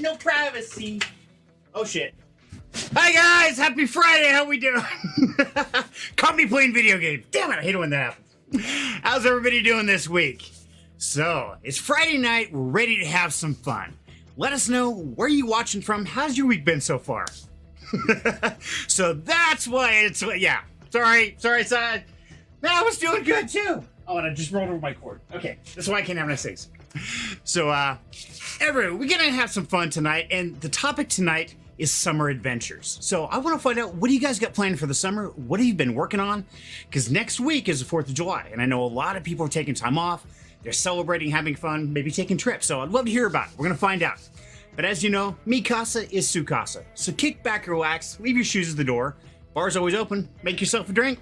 no privacy. Oh, shit. Hi, guys. Happy Friday. How we doing? Caught me playing video games. Damn it. I hate it when that happens. How's everybody doing this week? So, it's Friday night. We're ready to have some fun. Let us know where you watching from. How's your week been so far? So that's why it's, yeah. Sorry, son. Man, I was doing good too. Oh, and I just rolled over my cord. Okay, that's why I can't have nice things. So, everyone, we're gonna have some fun tonight, and the topic tonight is summer adventures. So I want to find out, what do you guys got planned for the summer? What have you been working on? Because next week is the 4th of July, and I know a lot of people are taking time off. They're celebrating, having fun, maybe taking trips. So I'd love to hear about it. We're gonna find out. But as you know, mi casa is su casa. So kick back, relax, leave your shoes at the door. Bar's always open. Make yourself a drink.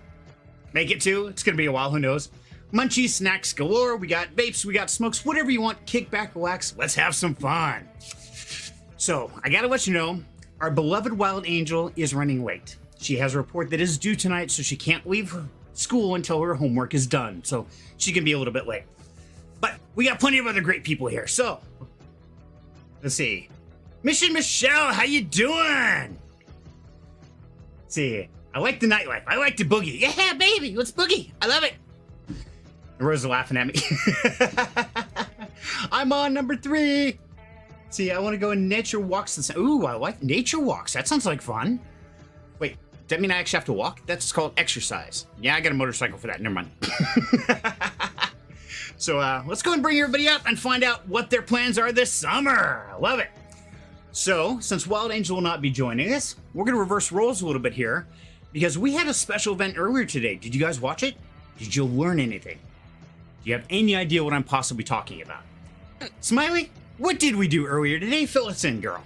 Make it two. It's gonna be a while, who knows? Munchies, snacks galore. We got vapes, we got smokes, whatever you want. Kick back, relax. Let's have some fun. So I gotta let you know, our beloved wild angel is running late. She has a report that is due tonight, so she can't leave school until her homework is done. So she can be a little bit late. But we got plenty of other great people here. So let's see. Mission Michelle, how you doing? Let's see. I like the nightlife. I like to boogie. Yeah, baby. Let's boogie. I love it. And Rose is laughing at me. I'm on number 3. See, I want to go on nature walks. Ooh, I like nature walks. That sounds like fun. Wait, does that mean I actually have to walk? That's called exercise. Yeah, I got a motorcycle for that. Never mind. So let's go and bring everybody up and find out what their plans are this summer. I love it. So, since Wild Angel will not be joining us, we're going to reverse roles a little bit here because we had a special event earlier today. Did you guys watch it? Did you learn anything? Do you have any idea what I'm possibly talking about? Smiley, what did we do earlier today? Fill us in, girl.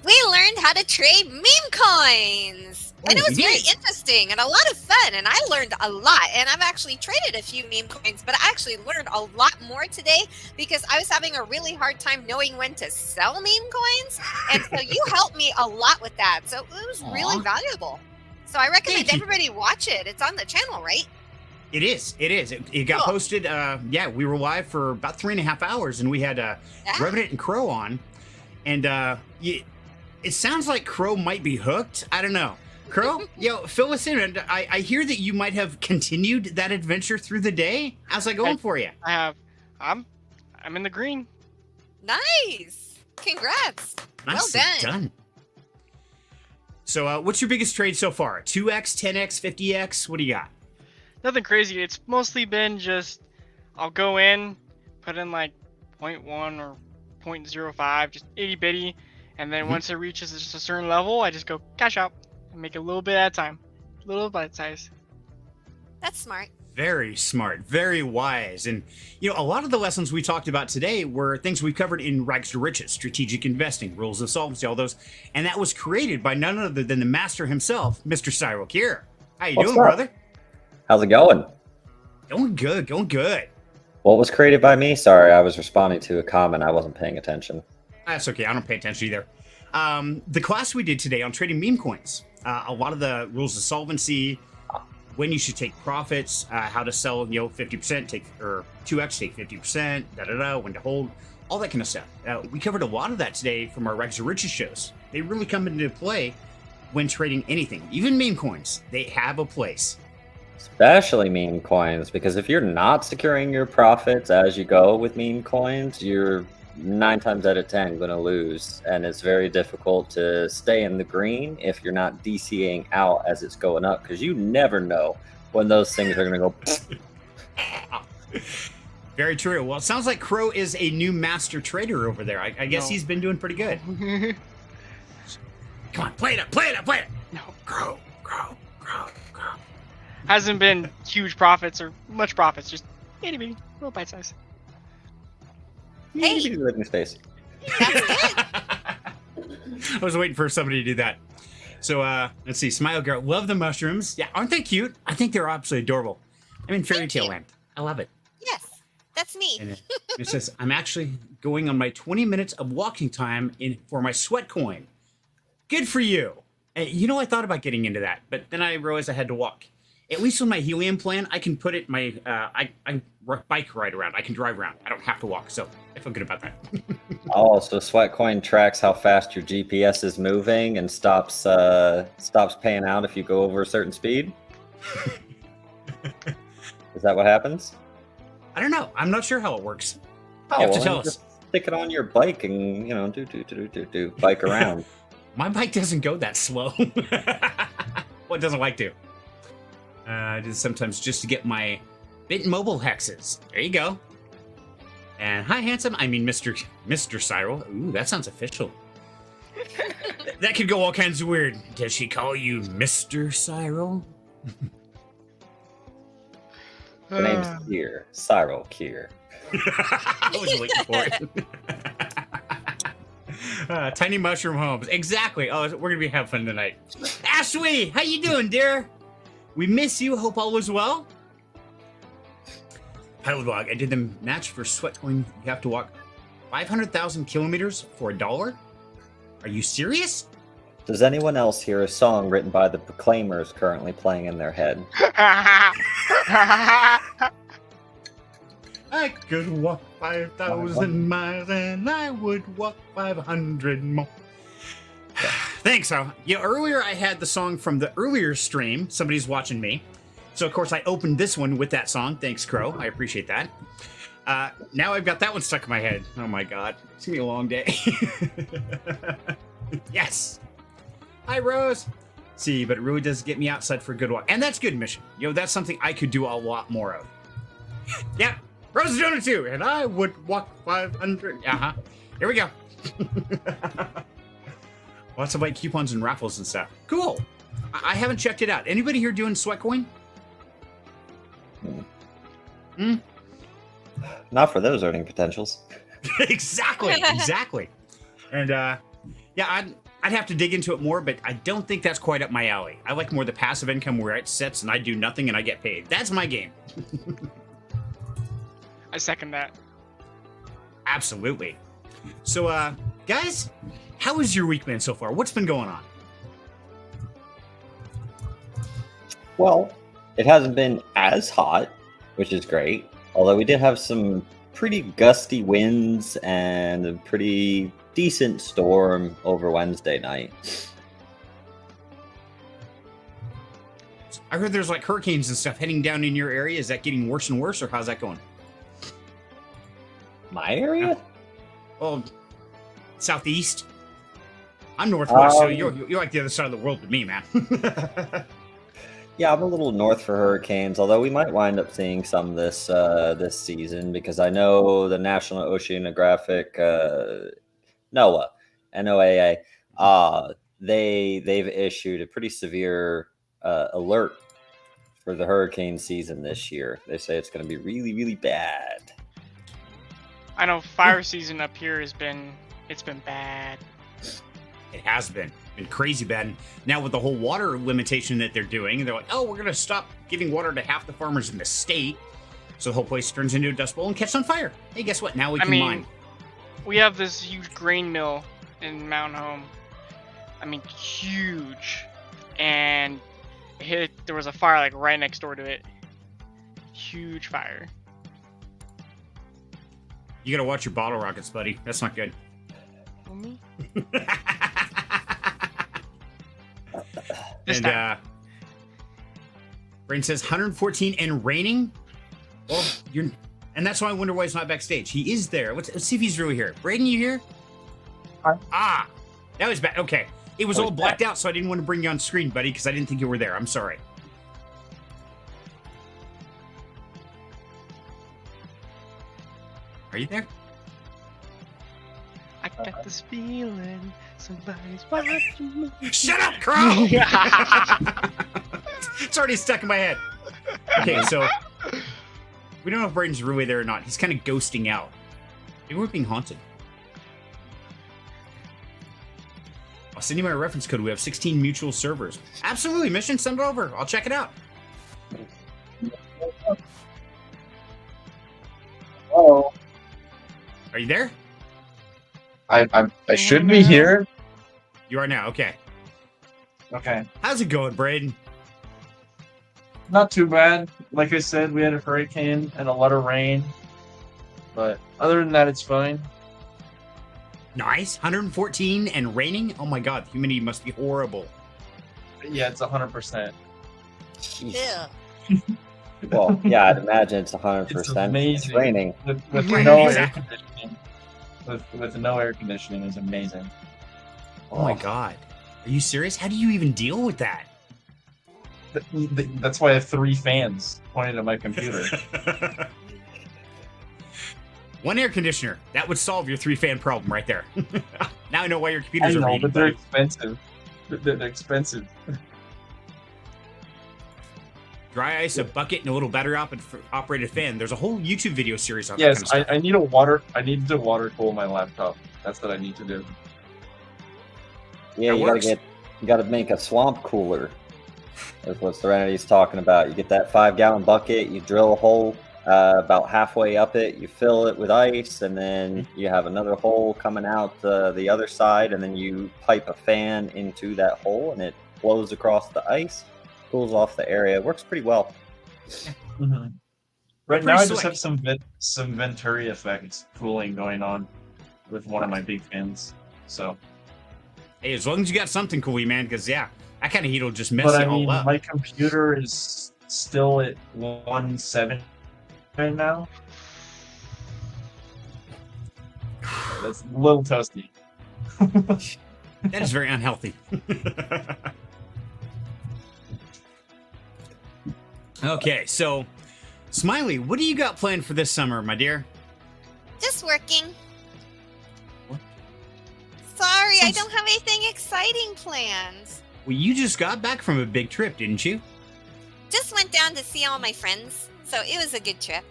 We learned how to trade meme coins. And it was very interesting and a lot of fun. And I learned a lot. And I've actually traded a few meme coins, but I actually learned a lot more today because I was having a really hard time knowing when to sell meme coins. And so you helped me a lot with that. So it was really valuable. So I recommend everybody watch it. It's on the channel, right? It is. It got posted. Yeah, we were live for about 3.5 hours, and we had Revenant and Crow on. And it sounds like Crow might be hooked. I don't know. Crow, fill us in. And I hear that you might have continued that adventure through the day. How's that going for you? I have. I'm in the green. Nice. Congrats. Nicely done. So what's your biggest trade so far? 2x, 10x, 50x? What do you got? Nothing crazy. It's mostly been just, I'll go in, put in like 0.1 or 0.05, just itty bitty. And then once it reaches just a certain level, I just go cash out and make a little bit at a time. A little bite size. That's smart. Very smart. Very wise. And, a lot of the lessons we talked about today were things we covered in Rags to Riches, strategic investing, rules of solvency, all those. And that was created by none other than the master himself, Mr. Cyril Kier. How you doing, brother? How's it going? Going good. What was created by me? Sorry, I was responding to a comment. I wasn't paying attention. That's okay. I don't pay attention either. The class we did today on trading meme coins, a lot of the rules of solvency, when you should take profits, how to sell, 50%, or 2x, take 50%, when to hold, all that kind of stuff. We covered a lot of that today from our Rags to Riches shows. They really come into play when trading anything, even meme coins. They have a place. Especially meme coins, because if you're not securing your profits as you go with meme coins, you're 9 times out of 10 going to lose. And it's very difficult to stay in the green if you're not DCing out as it's going up, because you never know when those things are going to go. Very true. Well, it sounds like Crow is a new master trader over there. I guess he's been doing pretty good. Come on, play it up. No. Crow. Hasn't been huge profits or much profits, just itty bitty, little bite size. Hey. Living space. That's good. I was waiting for somebody to do that. So let's see. Smile Girl, love the mushrooms. Yeah, aren't they cute? I think they're absolutely adorable. I'm in fairy tale land. I love it. Yes, that's me. And it says, I'm actually going on my 20 minutes of walking time for my sweat coin. Good for you. And I thought about getting into that, but then I realized I had to walk. At least with my helium plan, I can put it in my I bike ride around. I can drive around. I don't have to walk, so I feel good about that. Oh, so Sweatcoin tracks how fast your GPS is moving and stops paying out if you go over a certain speed. Is that what happens? I don't know. I'm not sure how it works. Oh, You have to well, tell then us. just stick it on your bike and do bike around. My bike doesn't go that slow. Well, it doesn't like to. Sometimes just to get my Bit Mobile hexes. There you go. And hi, handsome. I mean, Mr. Cyril. Ooh, that sounds official. That could go all kinds of weird. Does she call you Mr. Cyril? The name's Kier. Cyril Kier. I was waiting for it. Tiny Mushroom Homes. Exactly. Oh, we're going to be having fun tonight. Ashley, how you doing, dear? We miss you. Hope all was well. Paddlebog, I did the match for Sweatcoin. You have to walk 500,000 kilometers for $1. Are you serious? Does anyone else hear a song written by the Proclaimers currently playing in their head? I could walk 5,000 miles and I would walk 500 more. Thanks. Earlier I had the song from the earlier stream. Somebody's watching me. So, of course, I opened this one with that song. Thanks, Crow. I appreciate that. Now I've got that one stuck in my head. Oh, my God. It's going to be a long day. Yes. Hi, Rose. See, but it really does get me outside for a good walk. And that's good mission. That's something I could do a lot more of. Yeah. Rose is doing it too. And I would walk 500. Uh-huh. Here we go. Lots of like coupons and raffles and stuff. Cool. I haven't checked it out. Anybody here doing Sweatcoin? Not for those earning potentials. Exactly. And I'd have to dig into it more, but I don't think that's quite up my alley. I like more the passive income where it sits and I do nothing and I get paid. That's my game. I second that. Absolutely. So, guys, how has your week been so far? What's been going on? Well, it hasn't been as hot, which is great. Although we did have some pretty gusty winds and a pretty decent storm over Wednesday night. I heard there's like hurricanes and stuff heading down in your area. Is that getting worse and worse, or how's that going? My area? Well, southeast. I'm northwest, so you're like the other side of the world to me, man. Yeah, I'm a little north for hurricanes, although we might wind up seeing some this season because I know the National Oceanographic NOAA, they've issued a pretty severe alert for the hurricane season this year. They say it's going to be really, really bad. I know fire season up here it's been bad. It has been crazy bad. And now with the whole water limitation that they're doing, they're like, oh, we're going to stop giving water to half the farmers in the state. So the whole place turns into a dust bowl and catches on fire. Hey, guess what? Now we can mine. We have this huge grain mill in Mountain Home. I mean, huge. And there was a fire like right next door to it. Huge fire. You got to watch your bottle rockets, buddy. That's not good. For me? Brain says 114 and raining. Well, and that's why I wonder why he's not backstage. He is there. Let's see if he's really here. Braden, you here? Hi. That was bad. Okay, it was all blacked out, so I didn't want to bring you on screen, buddy, because I didn't think you were there. I'm sorry. Are you there? I got this feeling somebody's watching me. Shut up, Crow! It's already stuck in my head. Okay, so we don't know if Braden's really there or not. He's kind of ghosting out. Maybe we're being haunted. I'll send you my reference code. We have 16 mutual servers. Absolutely, Mission. Send it over. I'll check it out. Hello. Are you there? I should be here. You are now. Okay. Okay. How's it going, Braden? not too bad. Like I said, we had a hurricane and a lot of rain. But other than that, it's fine. Nice. 114 and raining. Oh my god, the humidity must be horrible. Yeah, it's 100%. Ew. Well, yeah, I'd imagine it's 100%. It's amazing. It's raining. With Right, no air exactly. conditioning. With no air conditioning is amazing. Oh my god. Are you serious? How do you even deal with that? That's why I have 3 fans pointed at my computer. One air conditioner. That would solve your 3-fan problem right there. Now I know why your I computers are know, reading. but they're expensive. They're expensive. Dry ice, a bucket, and a little battery operated fan. There's a whole YouTube video series on Yes, that kind of stuff. I need a water. I need to water cool my laptop. That's what I need to do. Yeah, That works. you gotta make a swamp cooler. That's what Serenity's talking about. You get that 5-gallon bucket, you drill a hole about halfway up it, you fill it with ice, and then you have another hole coming out the other side, and then you pipe a fan into that hole, and it blows across the ice, cools off the area. It works pretty well. Mm-hmm. Right Pretty now, I just slick. have some Venturi effect cooling going on with one of my big fans. So, Hey, as long as you got something cool, man, because yeah, that kind of heat will just mess but it I mean, all up. my computer is still at 170 right now. That's a little toasty. That is very unhealthy. Okay, so Smiley, what do you got planned for this summer, my dear? Just working. What? Sorry, I Sounds- don't have anything exciting planned. Well, you just got back from a big trip, didn't you? Just went down to see all my friends, so it was a good trip.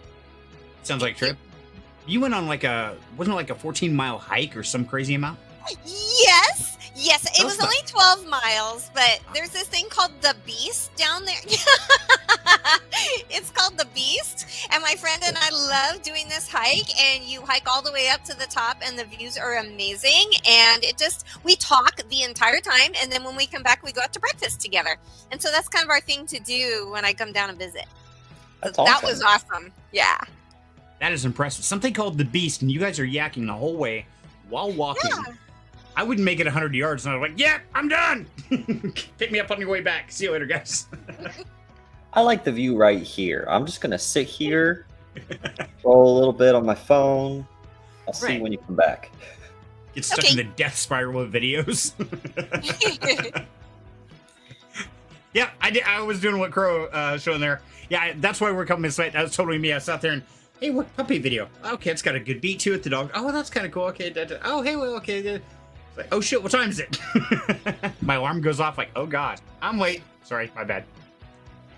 Sounds like a trip. You went on wasn't it like a 14-mile hike or some crazy amount? Yes, it That's was not- only 12 miles, but there's this thing called the Beast down there. It's called the Beast, and my friend and I love doing this hike, and you hike all the way up to the top, and the views are amazing, and we talk the entire time, and then when we come back, we go out to breakfast together, and so that's kind of our thing to do when I come down and visit. That's That awesome. was awesome. Yeah. That is impressive. Something called the Beast, and you guys are yakking the whole way while walking. Yeah. I wouldn't make it 100 yards, and I was like, yeah, I'm done. Pick me up on your way back. See you later, guys. I like the view right here. I'm just gonna sit here, roll a little bit on my phone. I'll see Right. when you come back. Get stuck Okay. in the death spiral of videos. Yeah, I did. I was doing what Crow showing there. Yeah, that's why we're coming this way. That was totally me. I sat there and, hey, what puppy video? Okay, it's got a good beat to it. The dog. Oh, that's kind of cool. Okay. Oh, hey, well, okay. It's like, oh shit, what time is it? My alarm goes off. Like, oh god, I'm late. Sorry, my bad.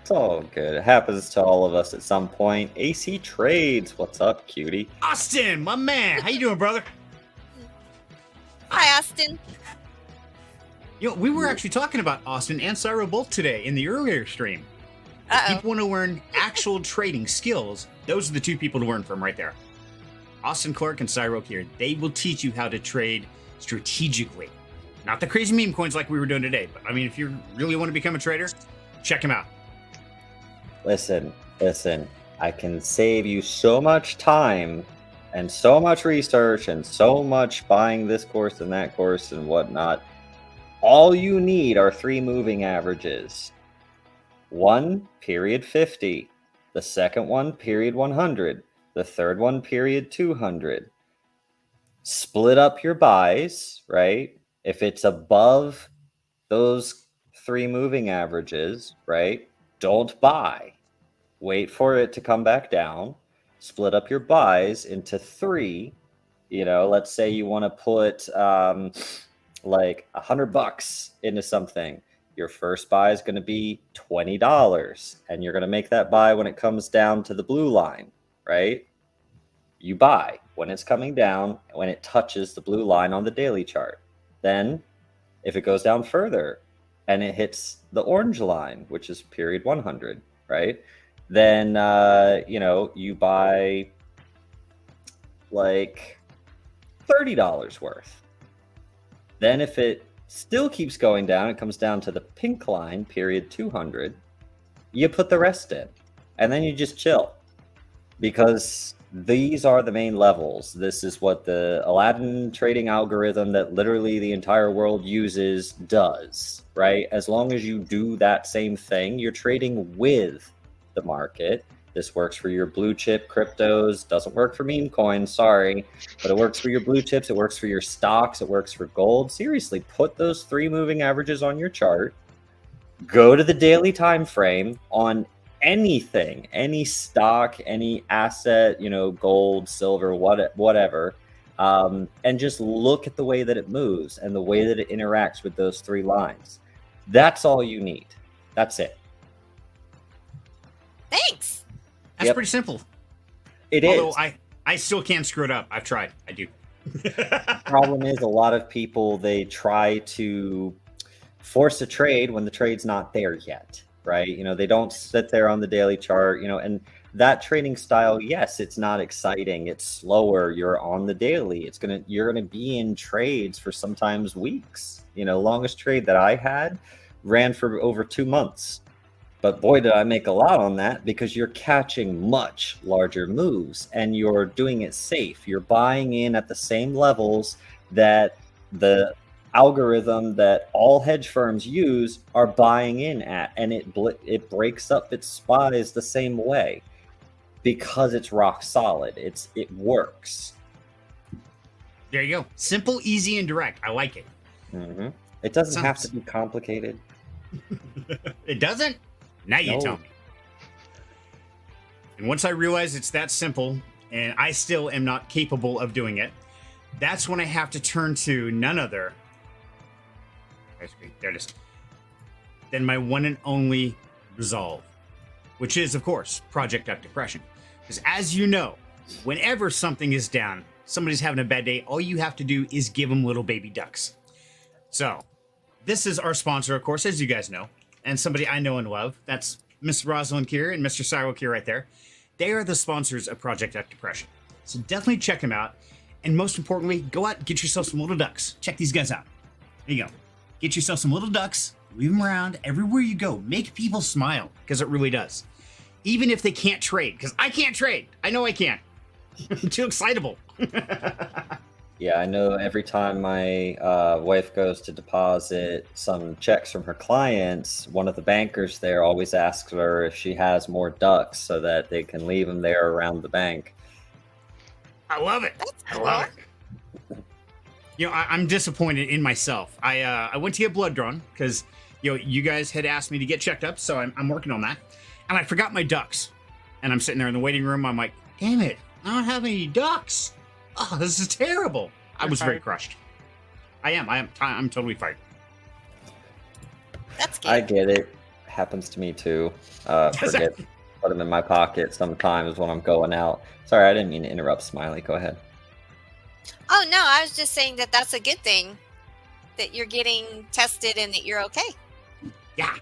It's all good. It happens to all of us at some point. AC Trades, what's up, cutie? Austin, my man, how you doing, brother? Hi, Austin. You know, we were actually talking about Austin and Cyro both today in the earlier stream. If Uh-oh. people want to learn actual trading skills, those are the two people to learn from right there. Austin Clark and Cyro here. They will teach you how to trade strategically. Not the crazy meme coins like we were doing today, but I mean, if you really want to become a trader, check them out. Listen. I can save you so much time and so much research and so much buying this course and that course and whatnot. All you need are 3 moving averages. One, period 50. The second one, period 100. The third one, period 200. Split up your buys, right? If it's above those 3 moving averages, right? Don't buy. Wait for it to come back down. Split up your buys into 3. You know, let's say you want to put like $100 into something. Your first buy is going to be $20, and you're going to make that buy when it comes down to the blue line, right? You buy when it's coming down, when it touches the blue line on the daily chart. Then, if it goes down further and it hits the orange line, which is period 100, right? Then, you buy like $30 worth. Then if it still keeps going down, it comes down to the pink line, period 200, you put the rest in, and then you just chill, because these are the main levels. This is what the Aladdin trading algorithm that literally the entire world uses does, right? As long as you do that same thing, you're trading with the market. This works for your blue chip cryptos, doesn't work for meme coins, sorry, but it works for your blue chips, it works for your stocks, it works for gold. Seriously, put those 3 moving averages on your chart, go to the daily time frame on anything, any stock, any asset, gold, silver, whatever, and just look at the way that it moves and the way that it interacts with those 3 lines. That's all you need. That's it. Thanks. That's pretty simple. It Although is. I still can't screw it up. I've tried. I do. Problem is, a lot of people, they try to force a trade when the trade's not there yet, right? They don't sit there on the daily chart, and that trading style, yes, it's not exciting. It's slower. You're on the daily. You're gonna be in trades for sometimes weeks. Longest trade that I had ran for over 2 months. But boy, did I make a lot on that, because you're catching much larger moves and you're doing it safe. You're buying in at the same levels that the algorithm that all hedge firms use are buying in at, and it breaks up its spies the same way, because it's rock solid. It works. There you go. Simple, easy, and direct. I like it. Mm-hmm. It doesn't have to be complicated. It doesn't? Now you tell me. And once I realize it's that simple, and I still am not capable of doing it, that's when I have to turn to none other. There it is. Than my one and only resolve, which is, of course, Project Duck Depression. Because as you know, whenever something is down, somebody's having a bad day, all you have to do is give them little baby ducks. So, this is our sponsor, of course, as you guys know, and somebody I know and love. That's Miss Rosalind Kier and Mr. Cyril Kier right there. They are the sponsors of Project Duck Depression. So definitely check them out. And most importantly, go out and get yourself some little ducks. Check these guys out. There you go. Get yourself some little ducks. Leave them around everywhere you go. Make people smile, because it really does. Even if they can't trade, because I can't trade. I know I can't. I'm too excitable. Yeah, I know every time my wife goes to deposit some checks from her clients, one of the bankers there always asks her if she has more ducks so that they can leave them there around the bank. I love it. I love it. I'm disappointed in myself. I went to get blood drawn because you guys had asked me to get checked up, so I'm working on that. And I forgot my ducks. And I'm sitting there in the waiting room. I'm like, damn it, I don't have any ducks. Oh, this is terrible. I was very crushed. I'm totally fired. That's good. I get it. Happens to me too. Forget to put them in my pocket sometimes when I'm going out. Sorry, I didn't mean to interrupt, Smiley. Go ahead. Oh, no, I was just saying that that's a good thing, that you're getting tested and that you're okay. Yeah.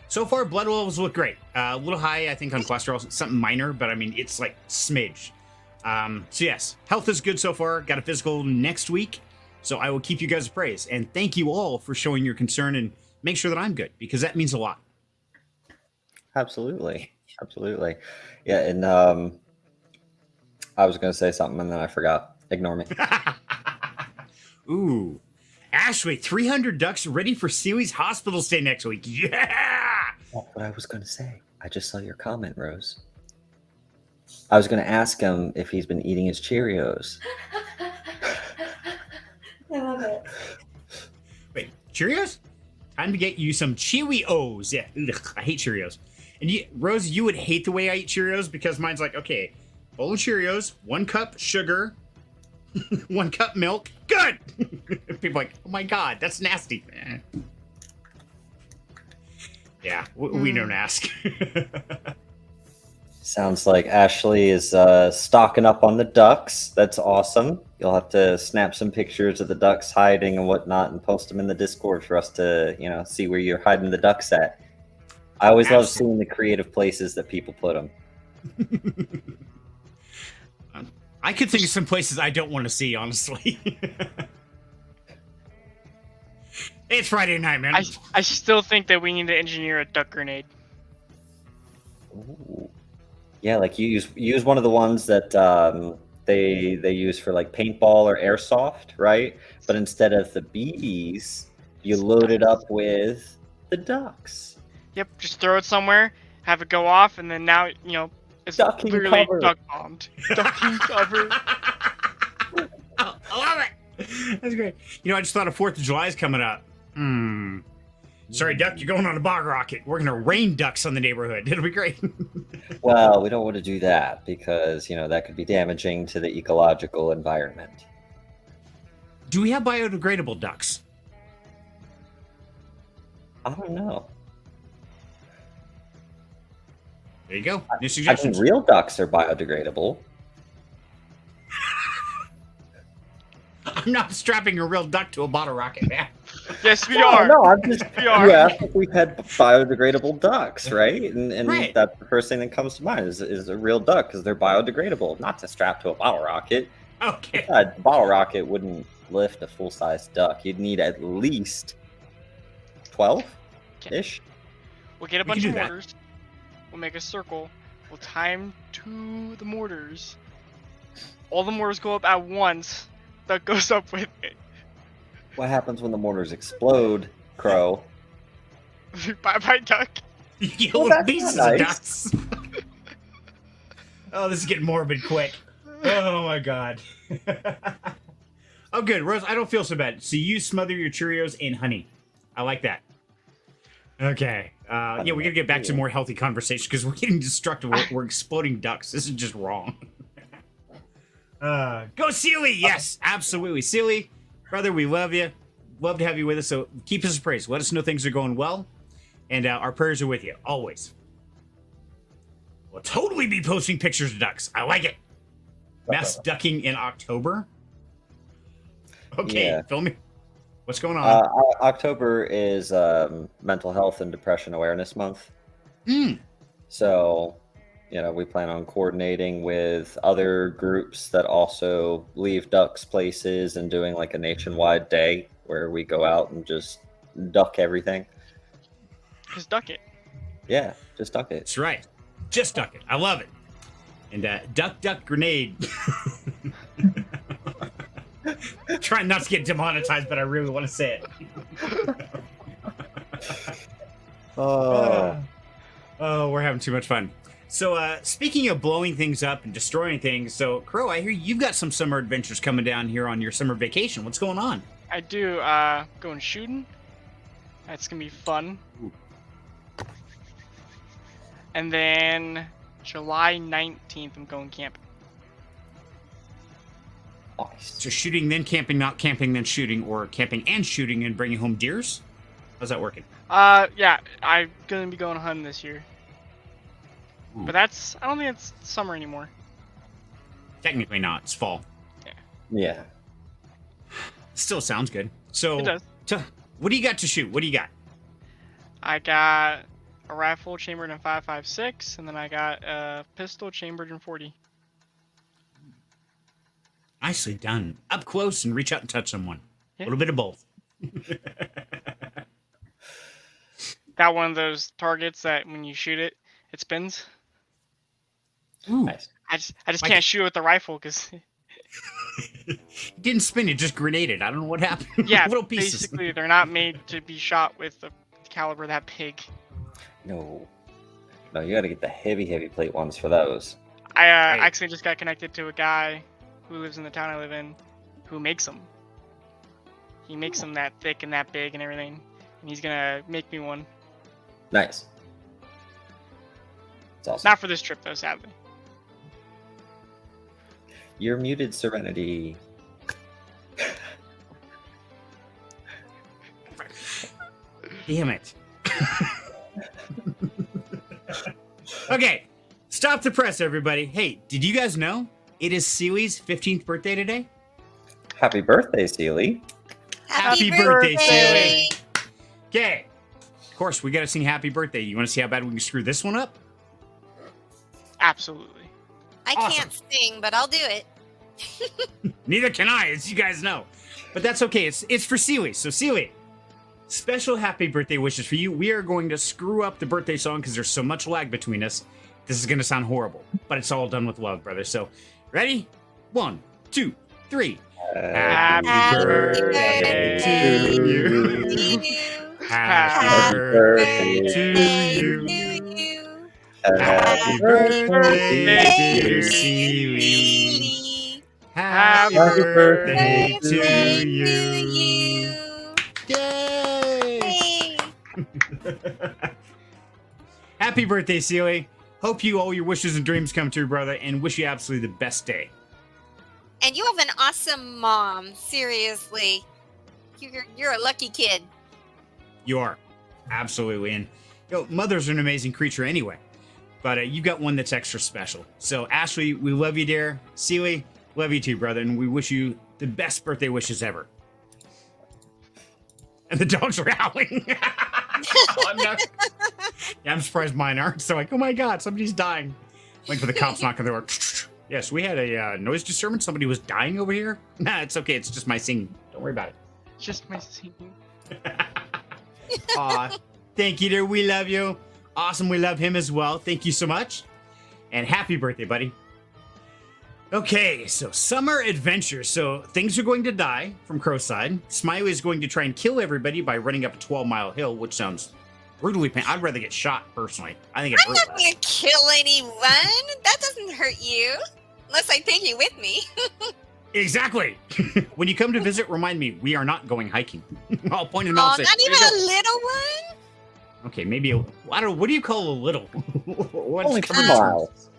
So far, blood levels look great. A little high, I think, on cholesterol. Something minor, but I mean, it's like smidge. So yes, health is good so far. Got a physical next week, so I will keep you guys appraised. And thank you all for showing your concern and make sure that I'm good, because that means a lot. Absolutely. Yeah, and I was going to say something and then I forgot. Ignore me. Ooh. Ashley, 300 ducks ready for Seaweed's hospital stay next week. Yeah! That's what I was going to say. I just saw your comment, Rose. I was going to ask him if he's been eating his Cheerios. I love it. Wait, Cheerios? Time to get you some Cheerios. Yeah, ugh, I hate Cheerios. And Rose, you would hate the way I eat Cheerios, because mine's like, okay, bowl of Cheerios, 1 cup sugar, 1 cup milk. Good! People are like, oh my God, that's nasty. Yeah, we don't ask. Sounds like Ashley is stocking up on the ducks. That's awesome. You'll have to snap some pictures of the ducks hiding and whatnot and post them in the Discord for us to, see where you're hiding the ducks at. I always love seeing the creative places that people put them. I could think of some places I don't want to see, honestly. It's Friday night, man. I still think that we need to engineer a duck grenade. Yeah, like you use one of the ones that they use for like paintball or airsoft, right? But instead of the bees, you load it up with the ducks. Yep, just throw it somewhere, have it go off, and then now, it's Ducking literally cover. duck bombed. Ducking cover. Oh, I love it. That's great. I just thought of 4th of July is coming up. Sorry, Duck, you're going on a bog rocket. We're going to rain ducks on the neighborhood. It'll be great. Well, we don't want to do that because, that could be damaging to the ecological environment. Do we have biodegradable ducks? I don't know. There you go. New I mean, suggestions. real ducks are biodegradable. I'm not strapping a real duck to a bottle rocket, man. Yes, we are. No, I'm just. We are. You asked if we've had biodegradable ducks, right? And Right. that's the first thing that comes to mind is a real duck because they're biodegradable, not to strap to a bottle rocket. Okay. A bottle rocket wouldn't lift a full-size duck. You'd need at least 12-ish. We'll get a We bunch can of do that. mortars. We'll make a circle. We'll tie 'em to the mortars. All the mortars go up at once. Duck goes up with it. What happens when the mortars explode, Crow? Bye bye, duck. You Well, little that's pieces not of nice. ducks. Oh, this is getting morbid quick. Oh my god. Oh, good, Rose. I don't feel so bad. So you smother your Cheerios in honey. I like that. Okay. Yeah, we gotta get back to more healthy conversation because we're getting destructive. We're exploding ducks. This is just wrong. Go Sealy! Yes, absolutely, Sealy, brother. We love you. Love to have you with us. So keep us appraised. Let us know things are going well, and our prayers are with you always. We'll totally be posting pictures of ducks. I like it. Mass ducking in October. Okay, Yeah. Fill me. What's going on? October is Mental Health and Depression Awareness Month. Mm. So, we plan on coordinating with other groups that also leave ducks places and doing like a nationwide day where we go out and just duck everything. Just duck it. Yeah, just duck it. That's right. Just duck it. I love it. And duck, duck, grenade. Trying not to get demonetized, but I really want to say it. Oh, We're having too much fun. So, speaking of blowing things up and destroying things, so Crow, I hear you've got some summer adventures coming down here on your summer vacation. What's going on? I do. Going shooting. That's gonna be fun. Ooh. And then July 19th, I'm going camping. nice. So shooting, then camping, not camping, then shooting, or camping and shooting and bringing home deers? How's that working? Yeah, I'm gonna be going hunting this year. Ooh. But I don't think it's summer anymore. Technically not. It's fall. Yeah. Still sounds good. So, It does. What do you got to shoot? What do you got? I got a rifle chambered in 5.56, and then I got a pistol chambered in 40. Nicely done. Up close and reach out and touch someone. Yeah. A little bit of both. Got one of those targets that when you shoot it, it spins. Ooh. Nice. I just Like- can't shoot it with the rifle because It didn't spin, it just grenaded. I don't know what happened. yeah, Little pieces. basically they're not made to be shot with a caliber that big. No, you got to get the heavy plate ones for those. I Right. actually just got connected to a guy who lives in the town I live in, who makes them. He makes them that thick and that big and everything, and he's gonna make me one. Nice. It's awesome. Not for this trip though, sadly. You're muted, Serenity. Damn it. Okay, stop the press, everybody. Hey, did you guys know it is Seely's 15th birthday today? Happy birthday, Seely. Happy birthday, Seely. Okay. Of course, we got to sing happy birthday. You want to see how bad we can screw this one up? Absolutely. I Awesome. can't sing, but I'll do it. Neither can I, as you guys know. But that's okay. It's for Seely. So, Seely, special happy birthday wishes for you. We are going to screw up the birthday song because there's so much lag between us. This is going to sound horrible, but it's all done with love, brother. So, ready? 1, 2, 3. Happy birthday birthday to you. Happy birthday to you. Happy birthday, dear Seely. Happy birthday to you. Yay! Hey. Happy birthday, Seely. Hope you all your wishes and dreams come true, brother, and wish you absolutely the best day. And you have an awesome mom. Seriously. You're a lucky kid. You are. Absolutely. And mothers are an amazing creature anyway. But you've got one that's extra special. So, Ashley, we love you, dear. Seely, love you too, brother. And we wish you the best birthday wishes ever. And the dogs are howling. I'm surprised mine aren't. So, like, oh my God, somebody's dying. Waiting for the cops knocking on the door. Yes, we had a noise disturbance. Somebody was dying over here. Nah, it's okay. It's just my singing. Don't worry about it. Just my singing. Aw, thank you, dear. We love you. Awesome. We love him as well. Thank you so much. And happy birthday, buddy. Okay, so summer adventure. So things are going to die from Crowside. Smiley is going to try and kill everybody by running up a 12-mile hill, which sounds brutally painful. I'd rather get shot, personally. I think it's I'm not going to kill anyone. That doesn't hurt you. Unless I take you with me. Exactly. When you come to visit, remind me, we are not going hiking. I'll point him out Oh, and say, not even "There a you little one? go." Okay, maybe I don't know. What do you call a little? What's Only 2 coming miles.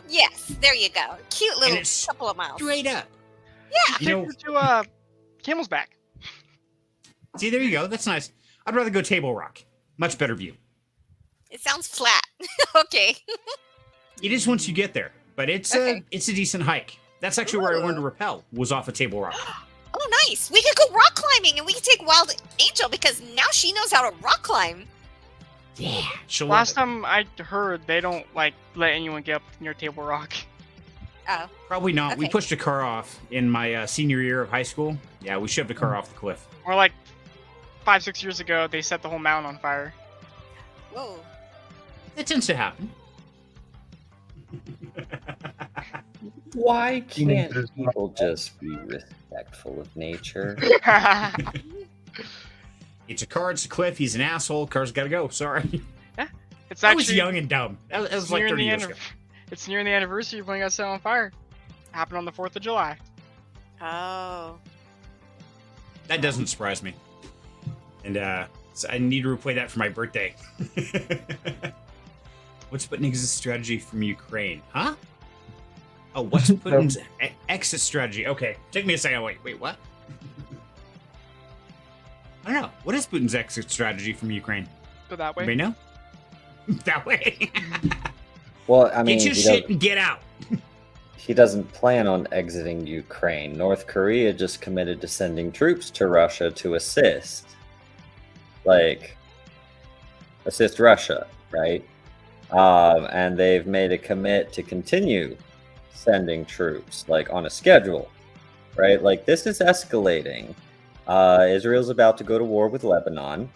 Yes, there you go. Cute And little it's couple of miles. straight up. Yeah. You know, Take her to Camel's Back. see, there you go. That's nice. I'd rather go Table Rock. Much better view. It sounds flat. Okay. It is once you get there, but it's Okay. a decent hike. That's actually where I learned to rappel. Was off a Table Rock. Oh, nice. We could go rock climbing and we could take Wild Angel because now she knows how to rock climb. Yeah. She'll Last love time I heard, they don't like let anyone get up near Table Rock. Oh. it. Probably not. We Okay. pushed a car off in my senior year of high school. Yeah, we shoved a car off the cliff. Or like 5-6 years ago, they set the whole mountain on fire. Whoa. It tends to happen. Why can't Teenagers. people just be respectful of nature? It's a car. It's a cliff. He's an asshole. Car's got to go. Sorry. It's I was actually young and dumb. That was it's like nearing 30 the years end ago. it's nearing the anniversary of when it got set on fire. Happened on the 4th of July. Oh. That doesn't surprise me. And so I need to replay that for my birthday. What's Putin's strategy from Ukraine? Huh? Oh, what's Putin's exit strategy? Okay, take me a second. Wait, what? I don't know. What is Putin's exit strategy from Ukraine? Go that way. Anybody know? That way. Well, I mean, Get your shit and get out. he doesn't plan on exiting Ukraine. North Korea just committed to sending troops to Russia to assist. Like, assist Russia, right? And they've made a commit to continue sending troops, like, on a schedule, right? Like, this is escalating. Israel's about to go to war with Lebanon.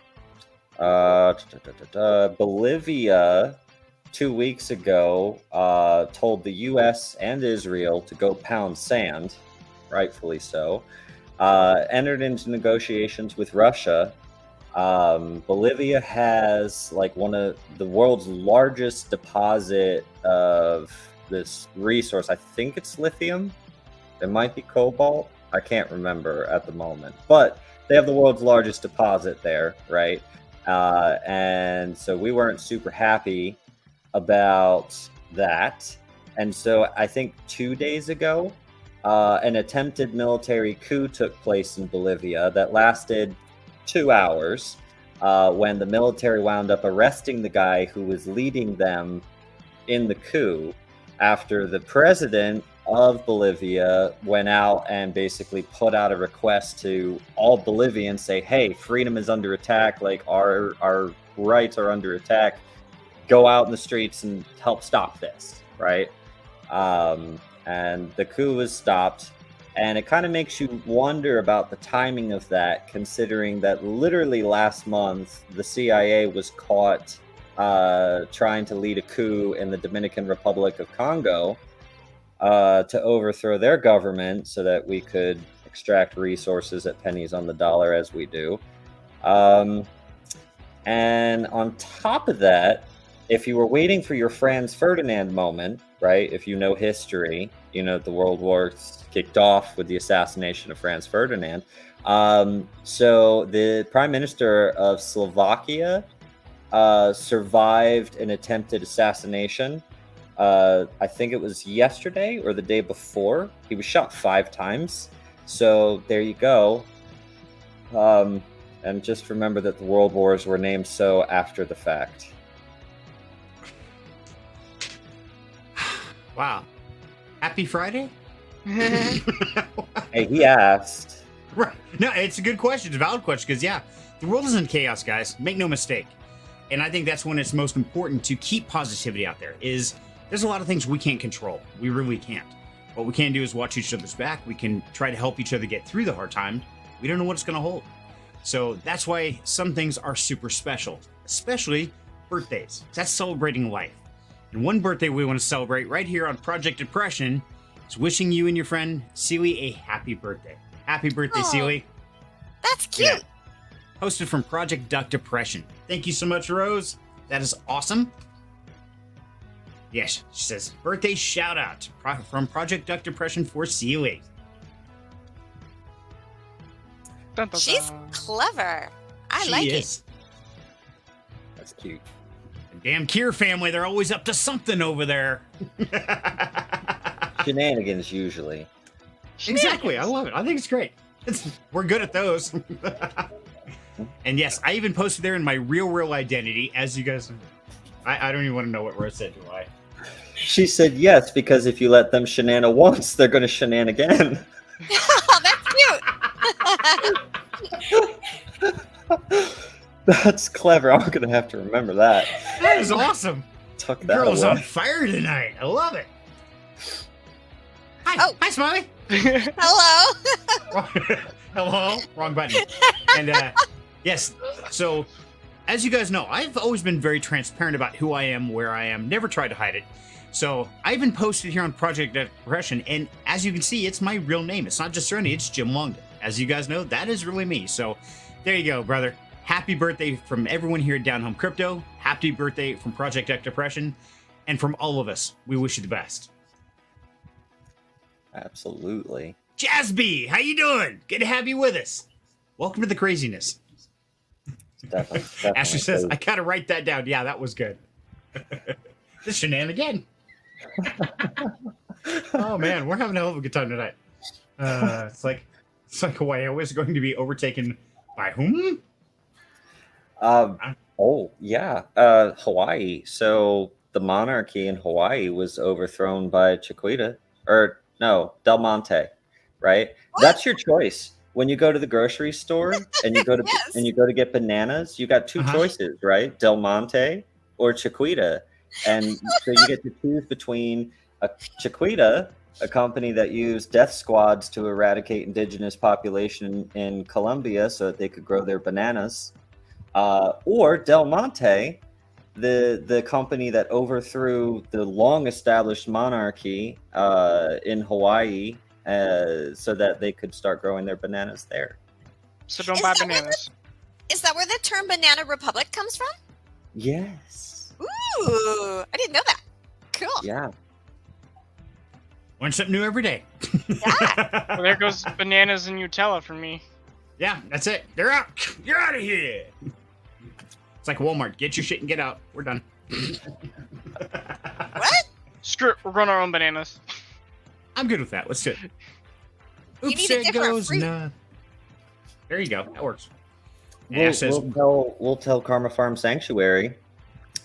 Bolivia 2 weeks ago told the U.S. and Israel to go pound sand, rightfully so. Entered into negotiations with Russia. Bolivia has like one of the world's largest deposit of this resource. I think it's lithium. It might be cobalt. I can't remember at the moment, but they have the world's largest deposit there, right? And so we weren't super happy about that. And so I think 2 days ago, an attempted military coup took place in Bolivia that lasted 2 hours, when the military wound up arresting the guy who was leading them in the coup after the president of Bolivia went out and basically put out a request to all Bolivians, say, hey, freedom is under attack, like our rights are under attack, go out in the streets and help stop this, right? And the coup was stopped, and it kind of makes you wonder about the timing of that, considering that literally last month the CIA was caught trying to lead a coup in the Dominican Republic of Congo to overthrow their government so that we could extract resources at pennies on the dollar as we do. And on top of that, if you were waiting for your Franz Ferdinand moment, right, if you know history, you know the World Wars kicked off with the assassination of Franz Ferdinand. So the Prime Minister of Slovakia survived an attempted assassination. I think it was yesterday or the day before. He was shot 5 times. So there you go. And just remember that the World Wars were named so after the fact. Wow. Happy Friday? Hey, he asked. Right. No, it's a good question. It's a valid question because, yeah, the world is in chaos, guys. Make no mistake. And I think that's when it's most important to keep positivity out there. There's a lot of things we can't control. We really can't. What we can do is watch each other's back. We can try to help each other get through the hard time. We don't know what it's going to hold. So that's why some things are super special, especially birthdays. That's celebrating life. And one birthday we want to celebrate right here on Project Depression is wishing you and your friend Seely a happy birthday. Happy birthday, Seely. That's cute. Yeah. Hosted from Project Duck Depression. Thank you so much, Rose. That is awesome. Yes, she says, birthday shout out from Project Duck Depression for Seely. Dun, dun, She's dun. clever. I She like is. That's cute. The damn Kier family, they're always up to something over there. Shenanigans, usually. Exactly. I love it. I think it's great. We're good at those. And yes, I even posted there in my real identity, as you guys. I don't even want to know what Rose said. Do I? She said yes, because if you let them shenana once, they're going to shenan again. it. Oh, that's cute. That's clever. I'm going to have to remember that. That is awesome. Tuck The that girl's away. on fire tonight. I love it. Hi. Oh. Hi, Smiley. Hello. Hello. Wrong button. And yes, so as you guys know, I've always been very transparent about who I am, where I am, never tried to hide it. So I even posted here on Project Depression, and as you can see, it's my real name. It's not just Serenity, it's Jim Longden. As you guys know, that is really me. So there you go, brother. Happy birthday from everyone here at Down Home Crypto. Happy birthday from Project Depression. And from all of us, we wish you the best. Absolutely. Jasby, how you doing? Good to have you with us. Welcome to the craziness. Definitely. Ashley says, I gotta write that down. Yeah, that was good. This shenanigan. Oh man, we're having a hell of a good time tonight. It's like Hawaii is going to be overtaken by whom? Oh, yeah. Hawaii. So the monarchy in Hawaii was overthrown by Chiquita. Or, no, Del Monte, right? What? That's your choice. When you go to the grocery store and you go to Yes. and you go to get bananas, you got 2 choices, right? Del Monte or Chiquita. And so you get to choose between a Chiquita, a company that used death squads to eradicate indigenous population in Colombia so that they could grow their bananas, or Del Monte, the company that overthrew the long-established monarchy in Hawaii so that they could start growing their bananas there. So don't Is buy that where bananas. Is that where the term Banana Republic comes from? Yes. Ooh, I didn't know that. Cool. Yeah. Learn something new every day. Yeah. Well, there goes bananas and Nutella for me. Yeah, that's it. They're out. You're out of here. It's like Walmart. Get your shit and get out. We're done. What? Screw it, we're growing our own bananas. I'm good with that. Let's do it. You Oops, need a there different goes fruit. nah. There you go. That works. Yeah, We'll, says, we'll tell Karma Farm Sanctuary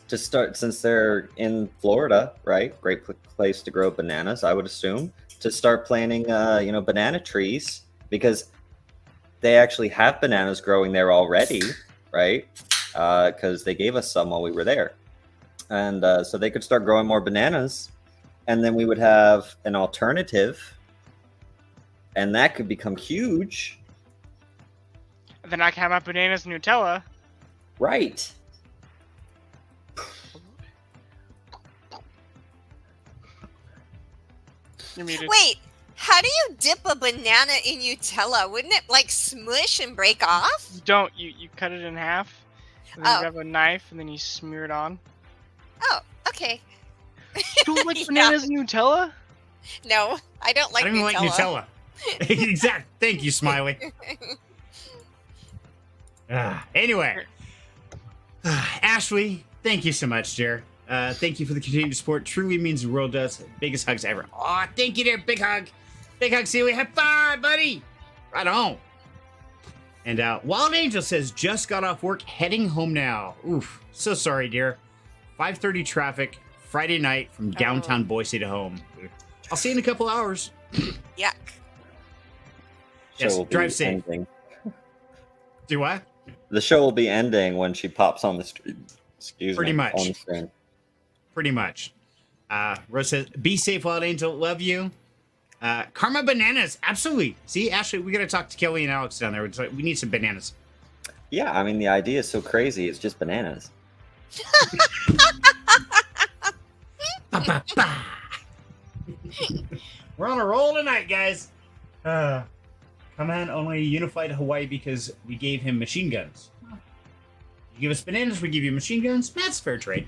to start, since they're in Florida, right? Great place to grow bananas, I would assume, to start planting, banana trees, because they actually have bananas growing there already, right? Because they gave us some while we were there. And so they could start growing more bananas, and then we would have an alternative, and that could become huge. Then I can have my bananas and Nutella. Right. You're muted. Wait, how do you dip a banana in Nutella? Wouldn't it like smush and break off? You don't. You cut it in half. And then you have a knife, and then you smear it on. Oh, okay. You don't like Yeah. bananas and Nutella? No, I don't like I don't even Nutella. like Nutella. Exact. Thank you, Smiley. Anyway, Ashley, thank you so much, dear. Thank you for the continued support. Truly means the world to us. Biggest hugs ever. Aw, thank you, dear. Big hug. Big hug, Sealy. High five, buddy. Right on. And Wild Angel says, just got off work, heading home now. Oof. So sorry, dear. 5:30 traffic, Friday night from downtown Boise to home. I'll see you in a couple hours. Yuck. Yes, Show will be drive safe. ending. Do what? The show will be ending when she pops on the street. Excuse Pretty me. much. On the screen. Pretty much. Rose says, be safe, Wild Angel. Love you. Karma bananas. Absolutely. See, Ashley, we got to talk to Kelly and Alex down there. It's like, we need some bananas. Yeah, I mean the idea is so crazy. It's just bananas. Ba, ba, ba. We're on a roll tonight, guys. Command only unified Hawaii because we gave him machine guns. You give us bananas, we give you machine guns. That's fair trade.